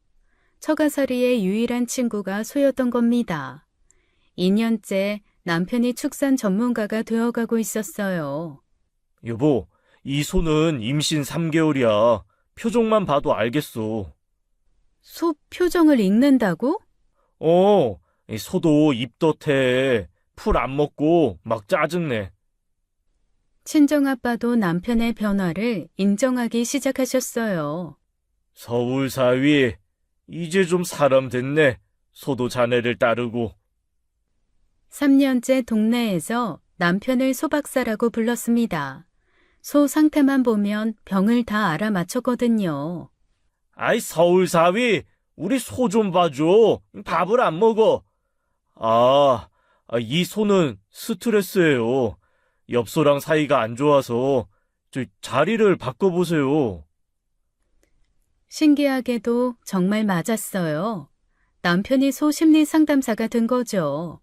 처가살이의 유일한 친구가 소였던 겁니다. 2년째 남편이 축산 전문가가 되어가고 있었어요. 여보, 이 소는 임신 3개월이야. 표정만 봐도 알겠어. 소 표정을 읽는다고? 이 소도 입덧해. 풀 안 먹고 막 짜증내. 친정아빠도 남편의 변화를 인정하기 시작하셨어요. 서울사위, 이제 좀 사람 됐네. 소도 자네를 따르고. 3년째 동네에서 남편을 소박사라고 불렀습니다. 소 상태만 보면 병을 다 알아맞혔거든요. 아이, 서울사위, 우리 소 좀 봐줘. 밥을 안 먹어. 이 소는 스트레스예요. 옆소랑 사이가 안 좋아서 자리를 바꿔보세요. 신기하게도 정말 맞았어요. 남편이 소 심리 상담사가 된 거죠.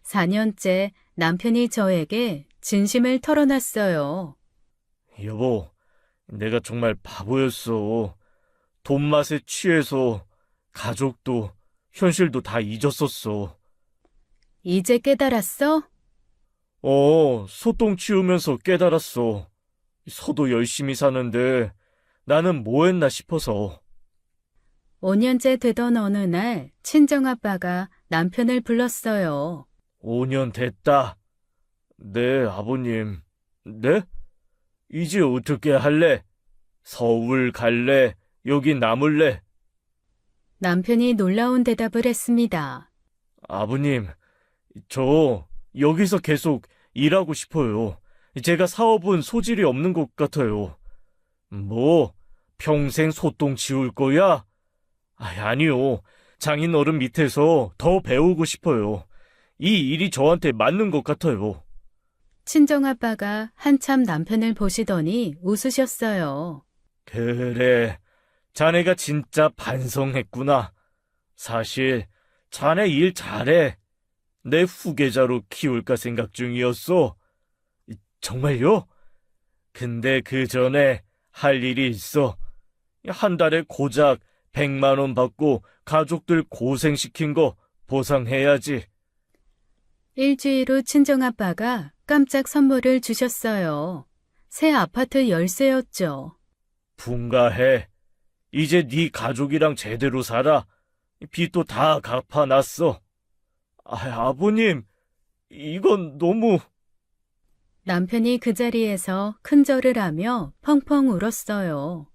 4년째 남편이 저에게 진심을 털어놨어요. 여보, 내가 정말 바보였어. 돈 맛에 취해서 가족도 현실도 다 잊었었어. 이제 깨달았어? 소똥 치우면서 깨달았어. 소도 열심히 사는데 나는 뭐 했나 싶어서. 5년째 되던 어느 날 친정아빠가 남편을 불렀어요. 5년 됐다. 네, 아버님. 네? 이제 어떻게 할래? 서울 갈래? 여기 남을래? 남편이 놀라운 대답을 했습니다. 아버님, 저 여기서 계속 일하고 싶어요. 제가 사업은 소질이 없는 것 같아요. 뭐, 평생 소똥 치울 거야? 아니요. 장인어른 밑에서 더 배우고 싶어요. 이 일이 저한테 맞는 것 같아요. 친정아빠가 한참 남편을 보시더니 웃으셨어요. 그래, 자네가 진짜 반성했구나. 사실 자네 일 잘해. 내 후계자로 키울까 생각 중이었어. 정말요? 근데 그 전에 할 일이 있어. 한 달에 고작 100만 원 받고 가족들 고생시킨 거 보상해야지. 일주일 후 친정아빠가 깜짝 선물을 주셨어요. 새 아파트 열쇠였죠. 분가해. 이제 네 가족이랑 제대로 살아. 빚도 다 갚아놨어. 아버님, 이건 너무... 남편이 그 자리에서 큰절을 하며 펑펑 울었어요.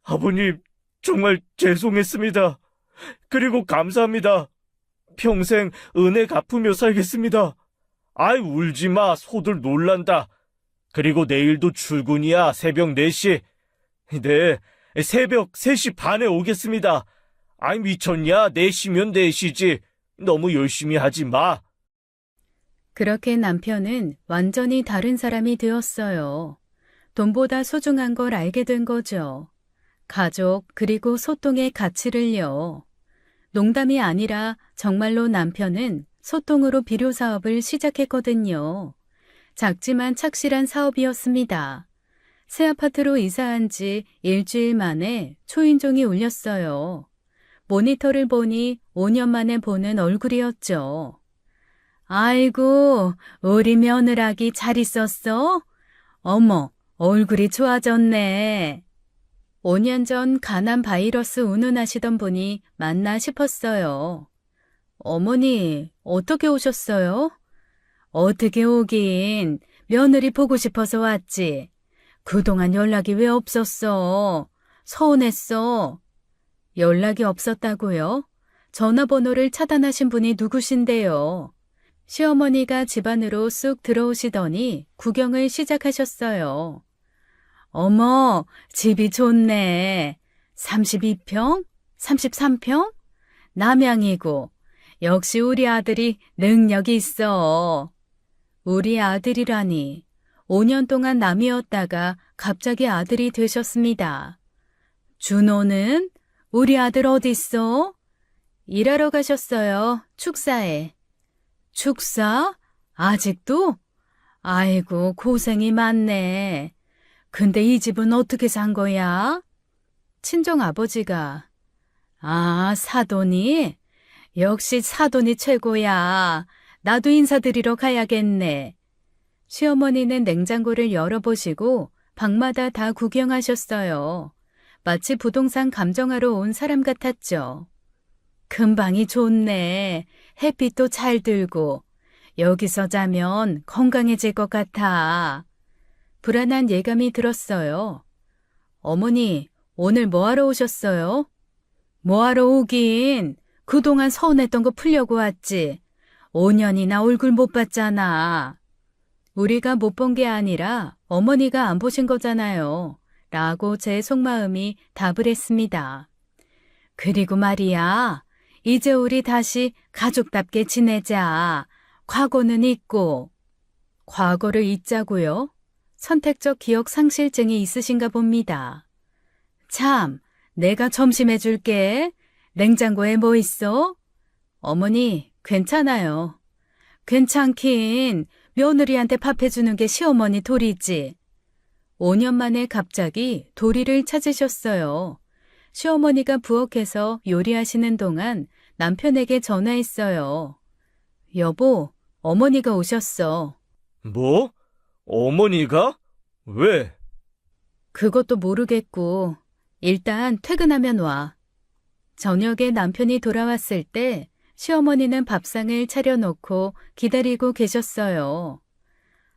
아버님, 정말 죄송했습니다. 그리고 감사합니다. 평생 은혜 갚으며 살겠습니다. 울지 마. 소들 놀란다. 그리고 내일도 출근이야. 새벽 4시. 네, 새벽 3시 반에 오겠습니다. 미쳤냐? 4시면 4시지. 너무 열심히 하지 마. 그렇게 남편은 완전히 다른 사람이 되었어요. 돈보다 소중한 걸 알게 된 거죠. 가족 그리고 소통의 가치를요. 농담이 아니라 정말로 남편은 소통으로 비료 사업을 시작했거든요. 작지만 착실한 사업이었습니다. 새 아파트로 이사한 지 일주일 만에 초인종이 울렸어요. 모니터를 보니 5년 만에 보는 얼굴이었죠. 아이고, 우리 며느라기 잘 있었어? 어머, 얼굴이 좋아졌네. 5년 전 간암 바이러스 운운하시던 분이 맞나 싶었어요. 어머니, 어떻게 오셨어요? 어떻게 오긴, 며느리 보고 싶어서 왔지. 그동안 연락이 왜 없었어? 서운했어. 연락이 없었다고요? 전화번호를 차단하신 분이 누구신데요? 시어머니가 집 안으로 쑥 들어오시더니 구경을 시작하셨어요. 어머, 집이 좋네. 32평? 33평? 남양이고. 역시 우리 아들이 능력이 있어. 우리 아들이라니. 5년 동안 남이었다가 갑자기 아들이 되셨습니다. 준호는? 우리 아들 어디 있어? 일하러 가셨어요. 축사에. 축사? 아직도? 아이고, 고생이 많네. 근데 이 집은 어떻게 산 거야? 친정 아버지가. 아, 사돈이? 역시 사돈이 최고야. 나도 인사드리러 가야겠네. 시어머니는 냉장고를 열어보시고 방마다 다 구경하셨어요. 마치 부동산 감정하러 온 사람 같았죠. 큰 방이 좋네. 햇빛도 잘 들고. 여기서 자면 건강해질 것 같아. 불안한 예감이 들었어요. 어머니, 오늘 뭐하러 오셨어요? 뭐하러 오긴. 그동안 서운했던 거 풀려고 왔지. 5년이나 얼굴 못 봤잖아. 우리가 못 본 게 아니라 어머니가 안 보신 거잖아요. 라고 제 속마음이 답을 했습니다. 그리고 말이야, 이제 우리 다시 가족답게 지내자. 과거는 잊고. 과거를 잊자고요? 선택적 기억 상실증이 있으신가 봅니다. 참, 내가 점심 해줄게. 냉장고에 뭐 있어? 어머니, 괜찮아요. 괜찮긴 며느리한테 밥 해주는 게 시어머니 도리지. 5년 만에 갑자기 도리를 찾으셨어요. 시어머니가 부엌에서 요리하시는 동안 남편에게 전화했어요. 여보, 어머니가 오셨어. 뭐? 어머니가? 왜? 그것도 모르겠고 일단 퇴근하면 와. 저녁에 남편이 돌아왔을 때 시어머니는 밥상을 차려놓고 기다리고 계셨어요.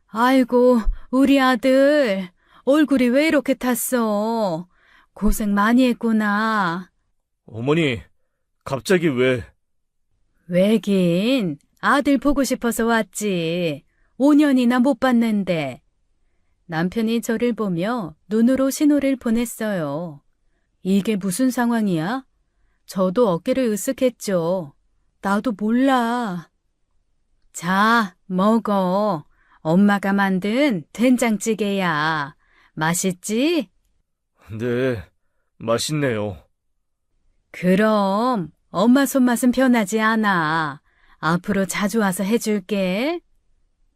아이고, 우리 아들 얼굴이 왜 이렇게 탔어? 고생 많이 했구나. 어머니, 갑자기 왜? 왜긴 아들 보고 싶어서 왔지. 5년이나 못 봤는데. 남편이 저를 보며 눈으로 신호를 보냈어요. 이게 무슨 상황이야? 저도 어깨를 으쓱했죠. 나도 몰라. 자, 먹어. 엄마가 만든 된장찌개야. 맛있지? 네, 맛있네요. 그럼 엄마 손맛은 변하지 않아. 앞으로 자주 와서 해줄게.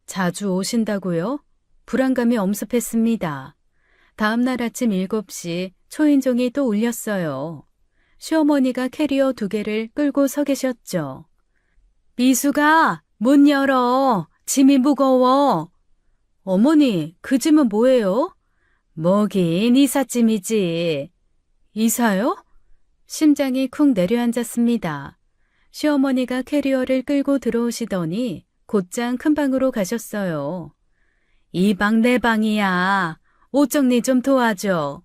자주 오신다고요? 불안감이 엄습했습니다. 다음날 아침 7시 초인종이 또 울렸어요. 시어머니가 캐리어 2개를 끌고 서 계셨죠. 미수가 문 열어. 짐이 무거워. 어머니, 그 짐은 뭐예요? 뭐긴 이삿짐이지. 이사요? 심장이 쿵 내려앉았습니다. 시어머니가 캐리어를 끌고 들어오시더니 곧장 큰 방으로 가셨어요. 이 방 내 방이야. 옷 정리 좀 도와줘.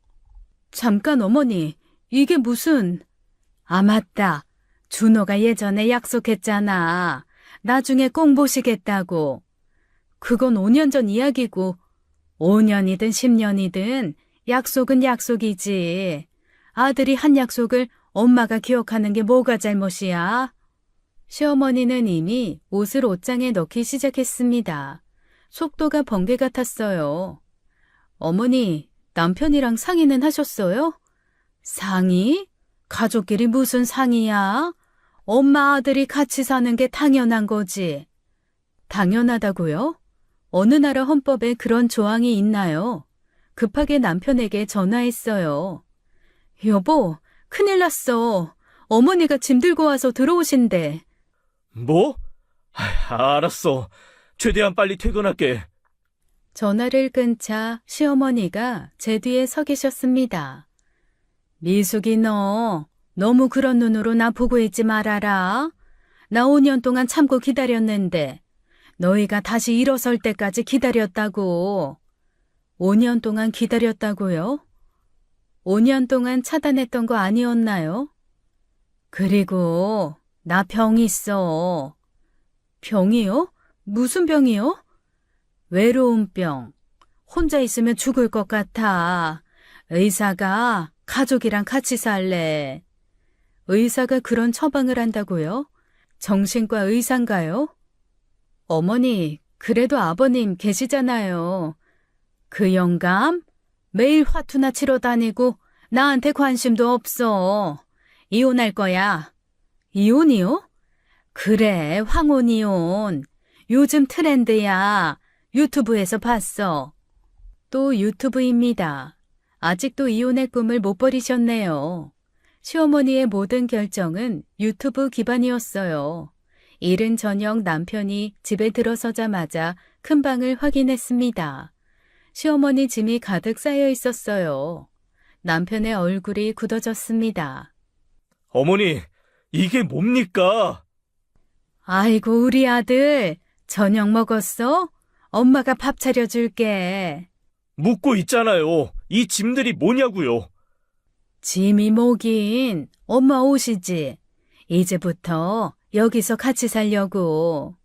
잠깐 어머니, 이게 무슨... 아 맞다. 준호가 예전에 약속했잖아. 나중에 꼭 모시겠다고. 그건 5년 전 이야기고 5년이든 10년이든 약속은 약속이지. 아들이 한 약속을 엄마가 기억하는 게 뭐가 잘못이야? 시어머니는 이미 옷을 옷장에 넣기 시작했습니다. 속도가 번개 같았어요. 어머니, 남편이랑 상의는 하셨어요? 상의? 가족끼리 무슨 상의야? 엄마 아들이 같이 사는 게 당연한 거지. 당연하다고요? 어느 나라 헌법에 그런 조항이 있나요? 급하게 남편에게 전화했어요. 여보, 큰일 났어. 어머니가 짐 들고 와서 들어오신대. 뭐? 알았어. 최대한 빨리 퇴근할게. 전화를 끊자 시어머니가 제 뒤에 서 계셨습니다. 미숙이 너, 너무 그런 눈으로 나 보고 있지 말아라. 나 5년 동안 참고 기다렸는데 너희가 다시 일어설 때까지 기다렸다고. 5년 동안 기다렸다고요? 5년 동안 차단했던 거 아니었나요? 그리고 나 병 있어. 병이요? 무슨 병이요? 외로움병. 혼자 있으면 죽을 것 같아. 의사가 가족이랑 같이 살래. 의사가 그런 처방을 한다고요? 정신과 의사인가요? 어머니, 그래도 아버님 계시잖아요. 그 영감? 매일 화투나 치러 다니고 나한테 관심도 없어. 이혼할 거야. 이혼이요? 그래, 황혼이혼. 요즘 트렌드야. 유튜브에서 봤어. 또 유튜브입니다. 아직도 이혼의 꿈을 못 버리셨네요. 시어머니의 모든 결정은 유튜브 기반이었어요. 이른 저녁 남편이 집에 들어서자마자 큰 방을 확인했습니다. 시어머니 짐이 가득 쌓여 있었어요. 남편의 얼굴이 굳어졌습니다. 어머니, 이게 뭡니까? 아이고, 우리 아들, 저녁 먹었어? 엄마가 밥 차려줄게. 묻고 있잖아요. 이 짐들이 뭐냐고요? 짐이 뭐긴, 엄마 옷이지. 이제부터 여기서 같이 살려고.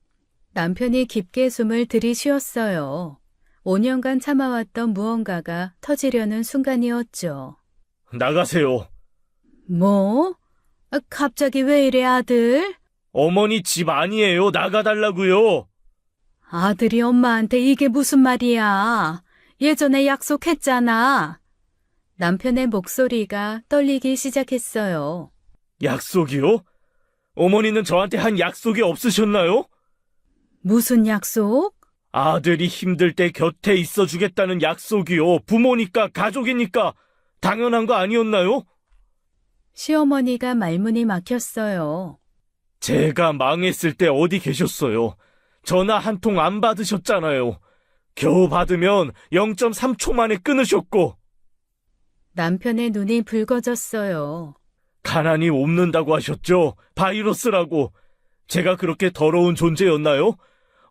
남편이 깊게 숨을 들이쉬었어요. 5년간 참아왔던 무언가가 터지려는 순간이었죠. 나가세요. 뭐? 갑자기 왜 이래, 아들? 어머니 집 아니에요. 나가달라고요. 아들이 엄마한테 이게 무슨 말이야? 예전에 약속했잖아. 남편의 목소리가 떨리기 시작했어요. 약속이요? 어머니는 저한테 한 약속이 없으셨나요? 무슨 약속? 아들이 힘들 때 곁에 있어 주겠다는 약속이요. 부모니까 가족이니까 당연한 거 아니었나요? 시어머니가 말문이 막혔어요. 제가 망했을 때 어디 계셨어요? 전화 한 통 안 받으셨잖아요. 겨우 받으면 0.3초 만에 끊으셨고. 남편의 눈이 붉어졌어요. 가난이 옮는다고 하셨죠? 바이러스라고. 제가 그렇게 더러운 존재였나요?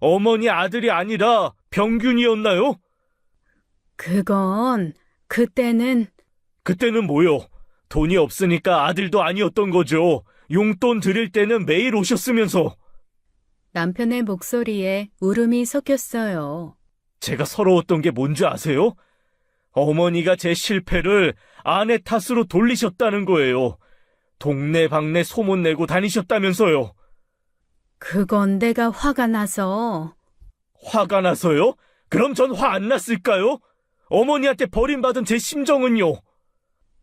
어머니 아들이 아니라 병균이었나요? 그때는 그때는 뭐요? 돈이 없으니까 아들도 아니었던 거죠. 용돈 드릴 때는 매일 오셨으면서. 남편의 목소리에 울음이 섞였어요. 제가 서러웠던 게 뭔지 아세요? 어머니가 제 실패를 아내 탓으로 돌리셨다는 거예요. 동네방네 소문내고 다니셨다면서요. 그건 내가 화가 나서. 화가 나서요? 그럼 전 화 안 났을까요? 어머니한테 버림받은 제 심정은요?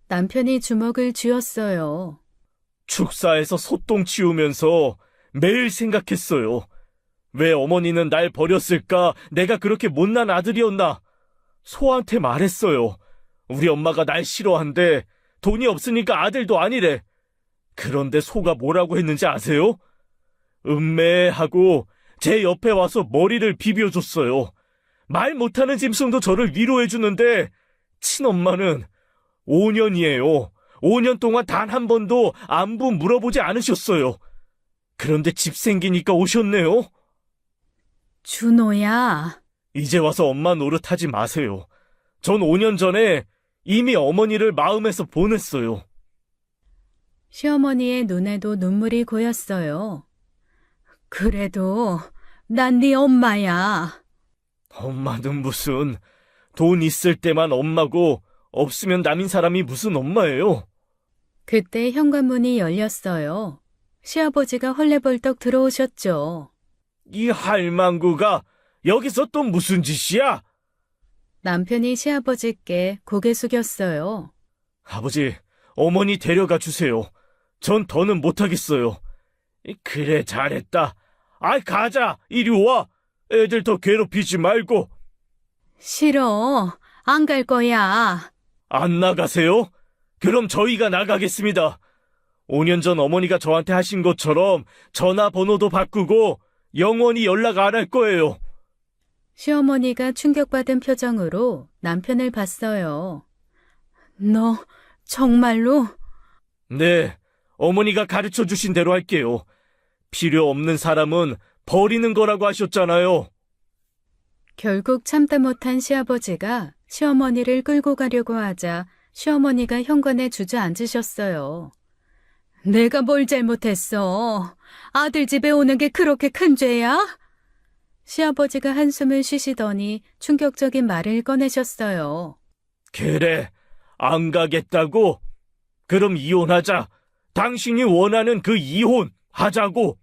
남편이 주먹을 쥐었어요. 축사에서 소똥 치우면서 매일 생각했어요. 왜 어머니는 날 버렸을까? 내가 그렇게 못난 아들이었나? 소한테 말했어요. 우리 엄마가 날 싫어한대. 돈이 없으니까 아들도 아니래. 그런데 소가 뭐라고 했는지 아세요? 음매하고 제 옆에 와서 머리를 비벼줬어요. 말 못하는 짐승도 저를 위로해주는데 친엄마는 5년이에요. 5년 동안 단 한 번도 안부 물어보지 않으셨어요. 그런데 집 생기니까 오셨네요. 준호야. 이제 와서 엄마 노릇하지 마세요. 전 5년 전에 이미 어머니를 마음에서 보냈어요. 시어머니의 눈에도 눈물이 고였어요. 그래도 난 네 엄마야. 엄마는 무슨, 돈 있을 때만 엄마고 없으면 남인 사람이 무슨 엄마예요? 그때 현관문이 열렸어요. 시아버지가 헐레벌떡 들어오셨죠. 이 할망구가 여기서 또 무슨 짓이야? 남편이 시아버지께 고개 숙였어요. 아버지, 어머니 데려가 주세요. 전 더는 못하겠어요. 그래, 잘했다. 아이, 가자. 이리 와. 애들 더 괴롭히지 말고. 싫어. 안 갈 거야. 안 나가세요? 그럼 저희가 나가겠습니다. 5년 전 어머니가 저한테 하신 것처럼 전화번호도 바꾸고 영원히 연락 안 할 거예요. 시어머니가 충격받은 표정으로 남편을 봤어요. 너 정말로? 네, 어머니가 가르쳐 주신 대로 할게요. 필요 없는 사람은 버리는 거라고 하셨잖아요. 결국 참다 못한 시아버지가 시어머니를 끌고 가려고 하자 시어머니가 현관에 주저앉으셨어요. 내가 뭘 잘못했어? 아들 집에 오는 게 그렇게 큰 죄야? 시아버지가 한숨을 쉬시더니 충격적인 말을 꺼내셨어요. 그래, 안 가겠다고? 그럼 이혼하자. 당신이 원하는 그 이혼 하자고.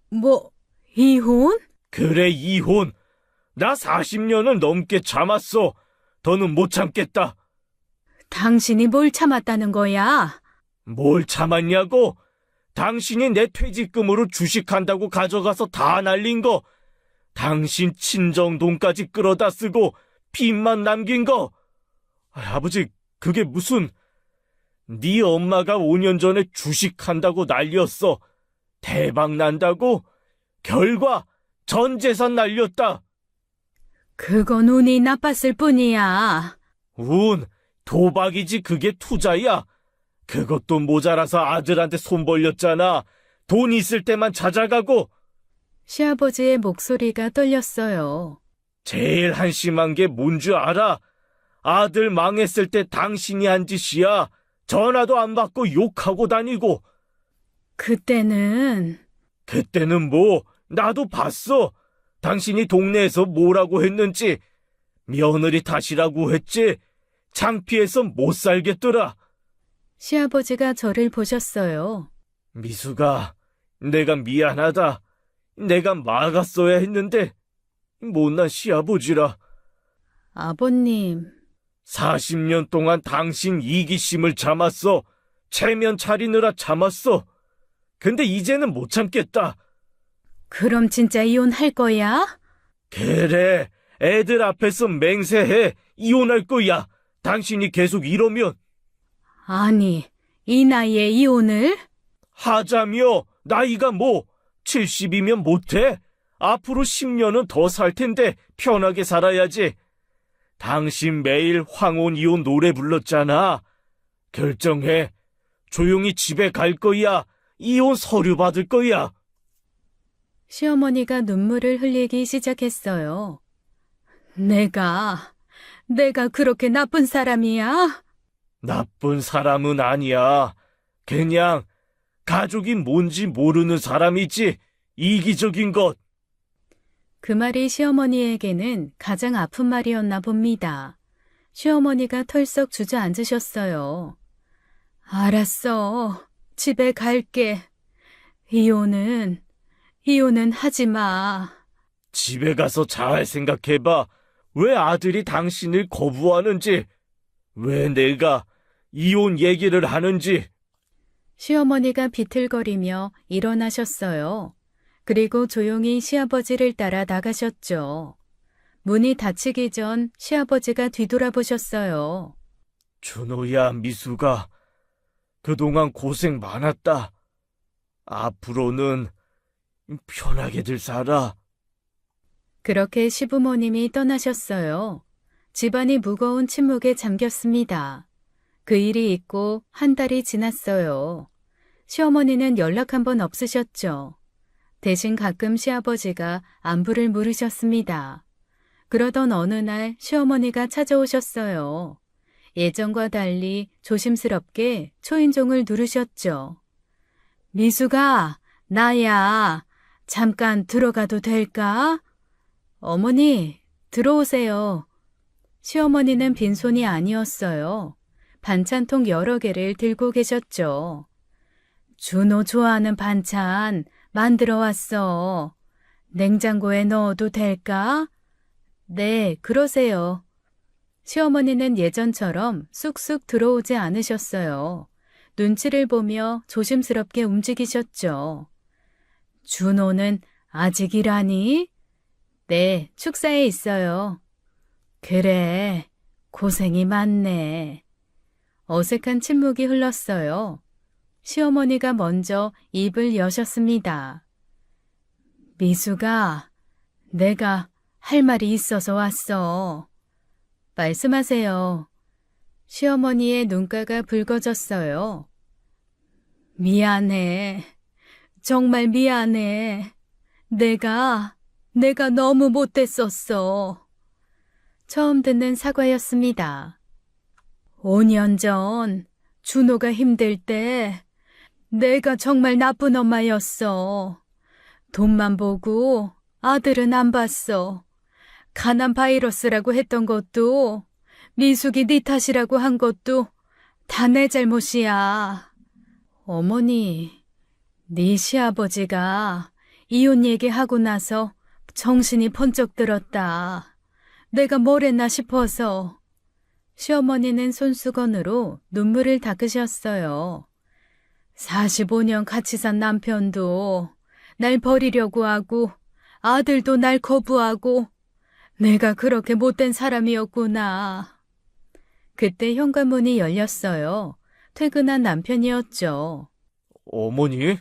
뭐, 이혼? 그래, 이혼. 나 40년을 넘게 참았어. 더는 못 참겠다. 당신이 뭘 참았다는 거야? 뭘 참았냐고? 당신이 내 퇴직금으로 주식한다고 가져가서 다 날린 거. 당신 친정 돈까지 끌어다 쓰고 빚만 남긴 거. 아버지, 그게 무슨... 네 엄마가 5년 전에 주식한다고 난리였어. 대박 난다고? 결과 전 재산 날렸다. 그건 운이 나빴을 뿐이야. 운, 도박이지 그게 투자야. 그것도 모자라서 아들한테 손 벌렸잖아. 돈 있을 때만 찾아가고. 시아버지의 목소리가 떨렸어요. 제일 한심한 게 뭔 줄 알아? 아들 망했을 때 당신이 한 짓이야. 전화도 안 받고 욕하고 다니고. 그때는 뭐, 나도 봤어. 당신이 동네에서 뭐라고 했는지. 며느리 탓이라고 했지. 창피해서 못 살겠더라. 시아버지가 저를 보셨어요. 미수가, 내가 미안하다. 내가 막았어야 했는데 못난 시아버지라. 아버님, 40년 동안 당신 이기심을 참았어. 체면 차리느라 참았어. 근데 이제는 못 참겠다. 그럼 진짜 이혼할 거야? 그래, 애들 앞에서 맹세해. 이혼할 거야. 당신이 계속 이러면. 아니, 이 나이에 이혼을? 하자며. 나이가 뭐 70이면 못해? 앞으로 10년은 더 살 텐데 편하게 살아야지. 당신 매일 황혼 이혼 노래 불렀잖아. 결정해. 조용히 집에 갈 거야. 이혼 서류 받을 거야. 시어머니가 눈물을 흘리기 시작했어요. 내가 그렇게 나쁜 사람이야? 나쁜 사람은 아니야. 그냥 가족이 뭔지 모르는 사람이지. 이기적인 것. 그 말이 시어머니에게는 가장 아픈 말이었나 봅니다. 시어머니가 털썩 주저앉으셨어요. 알았어. 집에 갈게. 이혼은 하지 마. 집에 가서 잘 생각해봐. 왜 아들이 당신을 거부하는지, 왜 내가 이혼 얘기를 하는지. 시어머니가 비틀거리며 일어나셨어요. 그리고 조용히 시아버지를 따라 나가셨죠. 문이 닫히기 전 시아버지가 뒤돌아보셨어요. 준호야, 미수가 그동안 고생 많았다. 앞으로는 편하게들 살아. 그렇게 시부모님이 떠나셨어요. 집안이 무거운 침묵에 잠겼습니다. 그 일이 있고 한 달이 지났어요. 시어머니는 연락 한 번 없으셨죠. 대신 가끔 시아버지가 안부를 물으셨습니다. 그러던 어느 날 시어머니가 찾아오셨어요. 예전과 달리 조심스럽게 초인종을 누르셨죠. 미수가, 나야. 잠깐 들어가도 될까? 어머니, 들어오세요. 시어머니는 빈손이 아니었어요. 반찬통 여러 개를 들고 계셨죠. 준호 좋아하는 반찬 만들어 왔어. 냉장고에 넣어도 될까? 네, 그러세요. 시어머니는 예전처럼 쑥쑥 들어오지 않으셨어요. 눈치를 보며 조심스럽게 움직이셨죠. 준호는 아직 일하니? 네, 축사에 있어요. 그래, 고생이 많네. 어색한 침묵이 흘렀어요. 시어머니가 먼저 입을 여셨습니다. 미수가, 내가 할 말이 있어서 왔어. 말씀하세요. 시어머니의 눈가가 붉어졌어요. 미안해. 정말 미안해. 내가 너무 못됐었어. 처음 듣는 사과였습니다. 5년 전 준호가 힘들 때 내가 정말 나쁜 엄마였어. 돈만 보고 아들은 안 봤어. 가난 바이러스라고 했던 것도 미숙이 네 탓이라고 한 것도 다 내 잘못이야. 어머니, 네 시아버지가 이혼 얘기하고 나서 정신이 번쩍 들었다. 내가 뭘 했나 싶어서. 시어머니는 손수건으로 눈물을 닦으셨어요. 45년 같이 산 남편도 날 버리려고 하고 아들도 날 거부하고 내가 그렇게 못된 사람이었구나. 그때 현관문이 열렸어요. 퇴근한 남편이었죠. 어머니?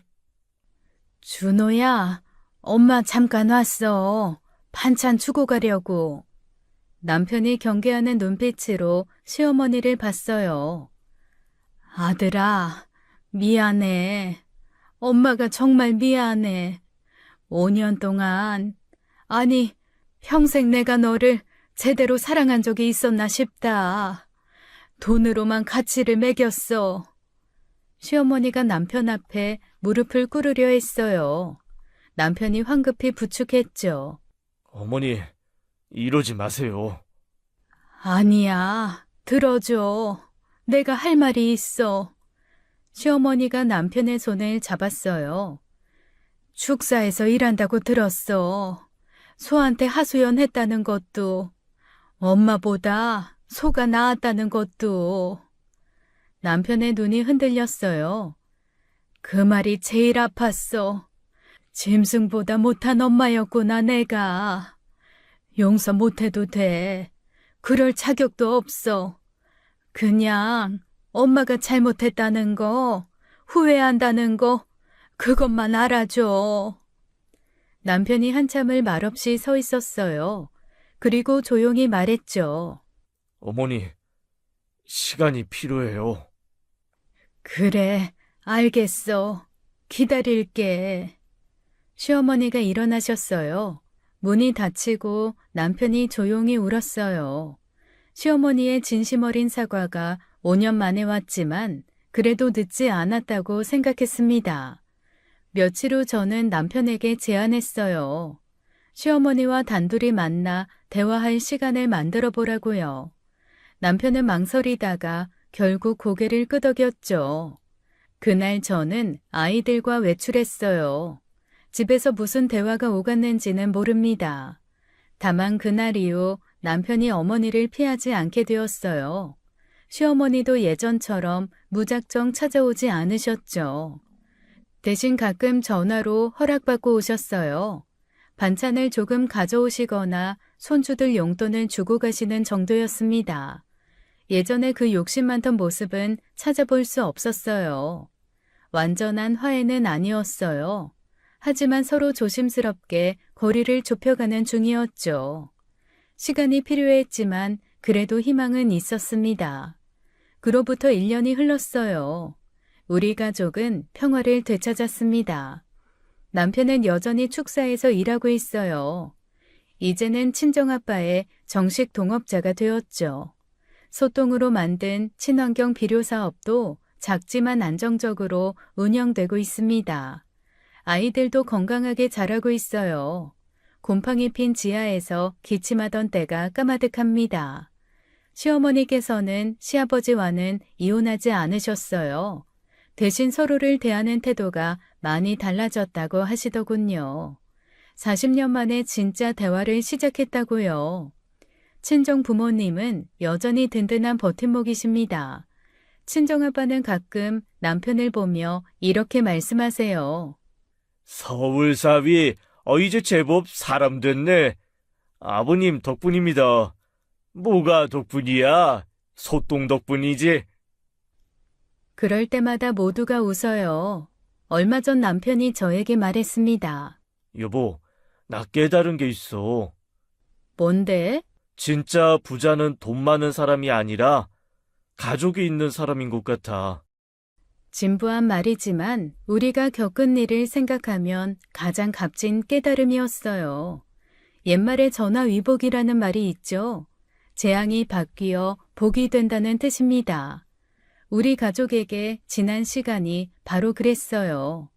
준호야, 엄마 잠깐 왔어. 반찬 주고 가려고. 남편이 경계하는 눈빛으로 시어머니를 봤어요. 아들아, 미안해. 엄마가 정말 미안해. 5년 동안, 아니, 평생 내가 너를 제대로 사랑한 적이 있었나 싶다. 돈으로만 가치를 매겼어. 시어머니가 남편 앞에 무릎을 꿇으려 했어요. 남편이 황급히 부축했죠. 어머니, 이러지 마세요. 아니야, 들어줘. 내가 할 말이 있어. 시어머니가 남편의 손을 잡았어요. 축사에서 일한다고 들었어. 소한테 하소연했다는 것도, 엄마보다 소가 나았다는 것도. 남편의 눈이 흔들렸어요. 그 말이 제일 아팠어. 짐승보다 못한 엄마였구나, 내가. 용서 못해도 돼. 그럴 자격도 없어. 그냥 엄마가 잘못했다는 거, 후회한다는 거, 그것만 알아줘. 남편이 한참을 말없이 서 있었어요. 그리고 조용히 말했죠. 어머니, 시간이 필요해요. 그래, 알겠어. 기다릴게. 시어머니가 일어나셨어요. 문이 닫히고 남편이 조용히 울었어요. 시어머니의 진심 어린 사과가 5년 만에 왔지만 그래도 늦지 않았다고 생각했습니다. 며칠 후 저는 남편에게 제안했어요. 시어머니와 단둘이 만나 대화할 시간을 만들어 보라고요. 남편은 망설이다가 결국 고개를 끄덕였죠. 그날 저는 아이들과 외출했어요. 집에서 무슨 대화가 오갔는지는 모릅니다. 다만 그날 이후 남편이 어머니를 피하지 않게 되었어요. 시어머니도 예전처럼 무작정 찾아오지 않으셨죠. 대신 가끔 전화로 허락받고 오셨어요. 반찬을 조금 가져오시거나 손주들 용돈을 주고 가시는 정도였습니다. 예전에 그 욕심 많던 모습은 찾아볼 수 없었어요. 완전한 화해는 아니었어요. 하지만 서로 조심스럽게 거리를 좁혀가는 중이었죠. 시간이 필요했지만 그래도 희망은 있었습니다. 그로부터 1년이 흘렀어요. 우리 가족은 평화를 되찾았습니다. 남편은 여전히 축사에서 일하고 있어요. 이제는 친정아빠의 정식 동업자가 되었죠. 소똥으로 만든 친환경 비료 사업도 작지만 안정적으로 운영되고 있습니다. 아이들도 건강하게 자라고 있어요. 곰팡이 핀 지하에서 기침하던 때가 까마득합니다. 시어머니께서는 시아버지와는 이혼하지 않으셨어요. 대신 서로를 대하는 태도가 많이 달라졌다고 하시더군요. 40년 만에 진짜 대화를 시작했다고요. 친정 부모님은 여전히 든든한 버팀목이십니다. 친정아빠는 가끔 남편을 보며 이렇게 말씀하세요. 서울사위, 이제 제법 사람 됐네. 아버님 덕분입니다. 뭐가 덕분이야? 소똥 덕분이지. 그럴 때마다 모두가 웃어요. 얼마 전 남편이 저에게 말했습니다. 여보, 나 깨달은 게 있어. 뭔데? 진짜 부자는 돈 많은 사람이 아니라 가족이 있는 사람인 것 같아. 진부한 말이지만 우리가 겪은 일을 생각하면 가장 값진 깨달음이었어요. 옛말에 전화위복이라는 말이 있죠. 재앙이 바뀌어 복이 된다는 뜻입니다. 우리 가족에게 지난 시간이 바로 그랬어요.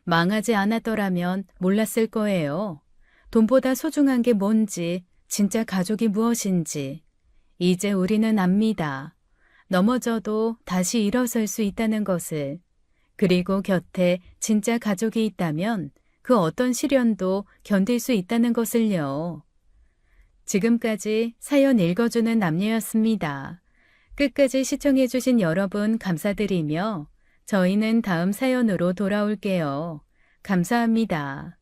망하지 않았더라면 몰랐을 거예요. 돈보다 소중한 게 뭔지, 진짜 가족이 무엇인지. 이제 우리는 압니다. 넘어져도 다시 일어설 수 있다는 것을. 그리고 곁에 진짜 가족이 있다면 그 어떤 시련도 견딜 수 있다는 것을요. 지금까지 사연 읽어주는 남녀였습니다. 끝까지 시청해주신 여러분 감사드리며 저희는 다음 사연으로 돌아올게요. 감사합니다.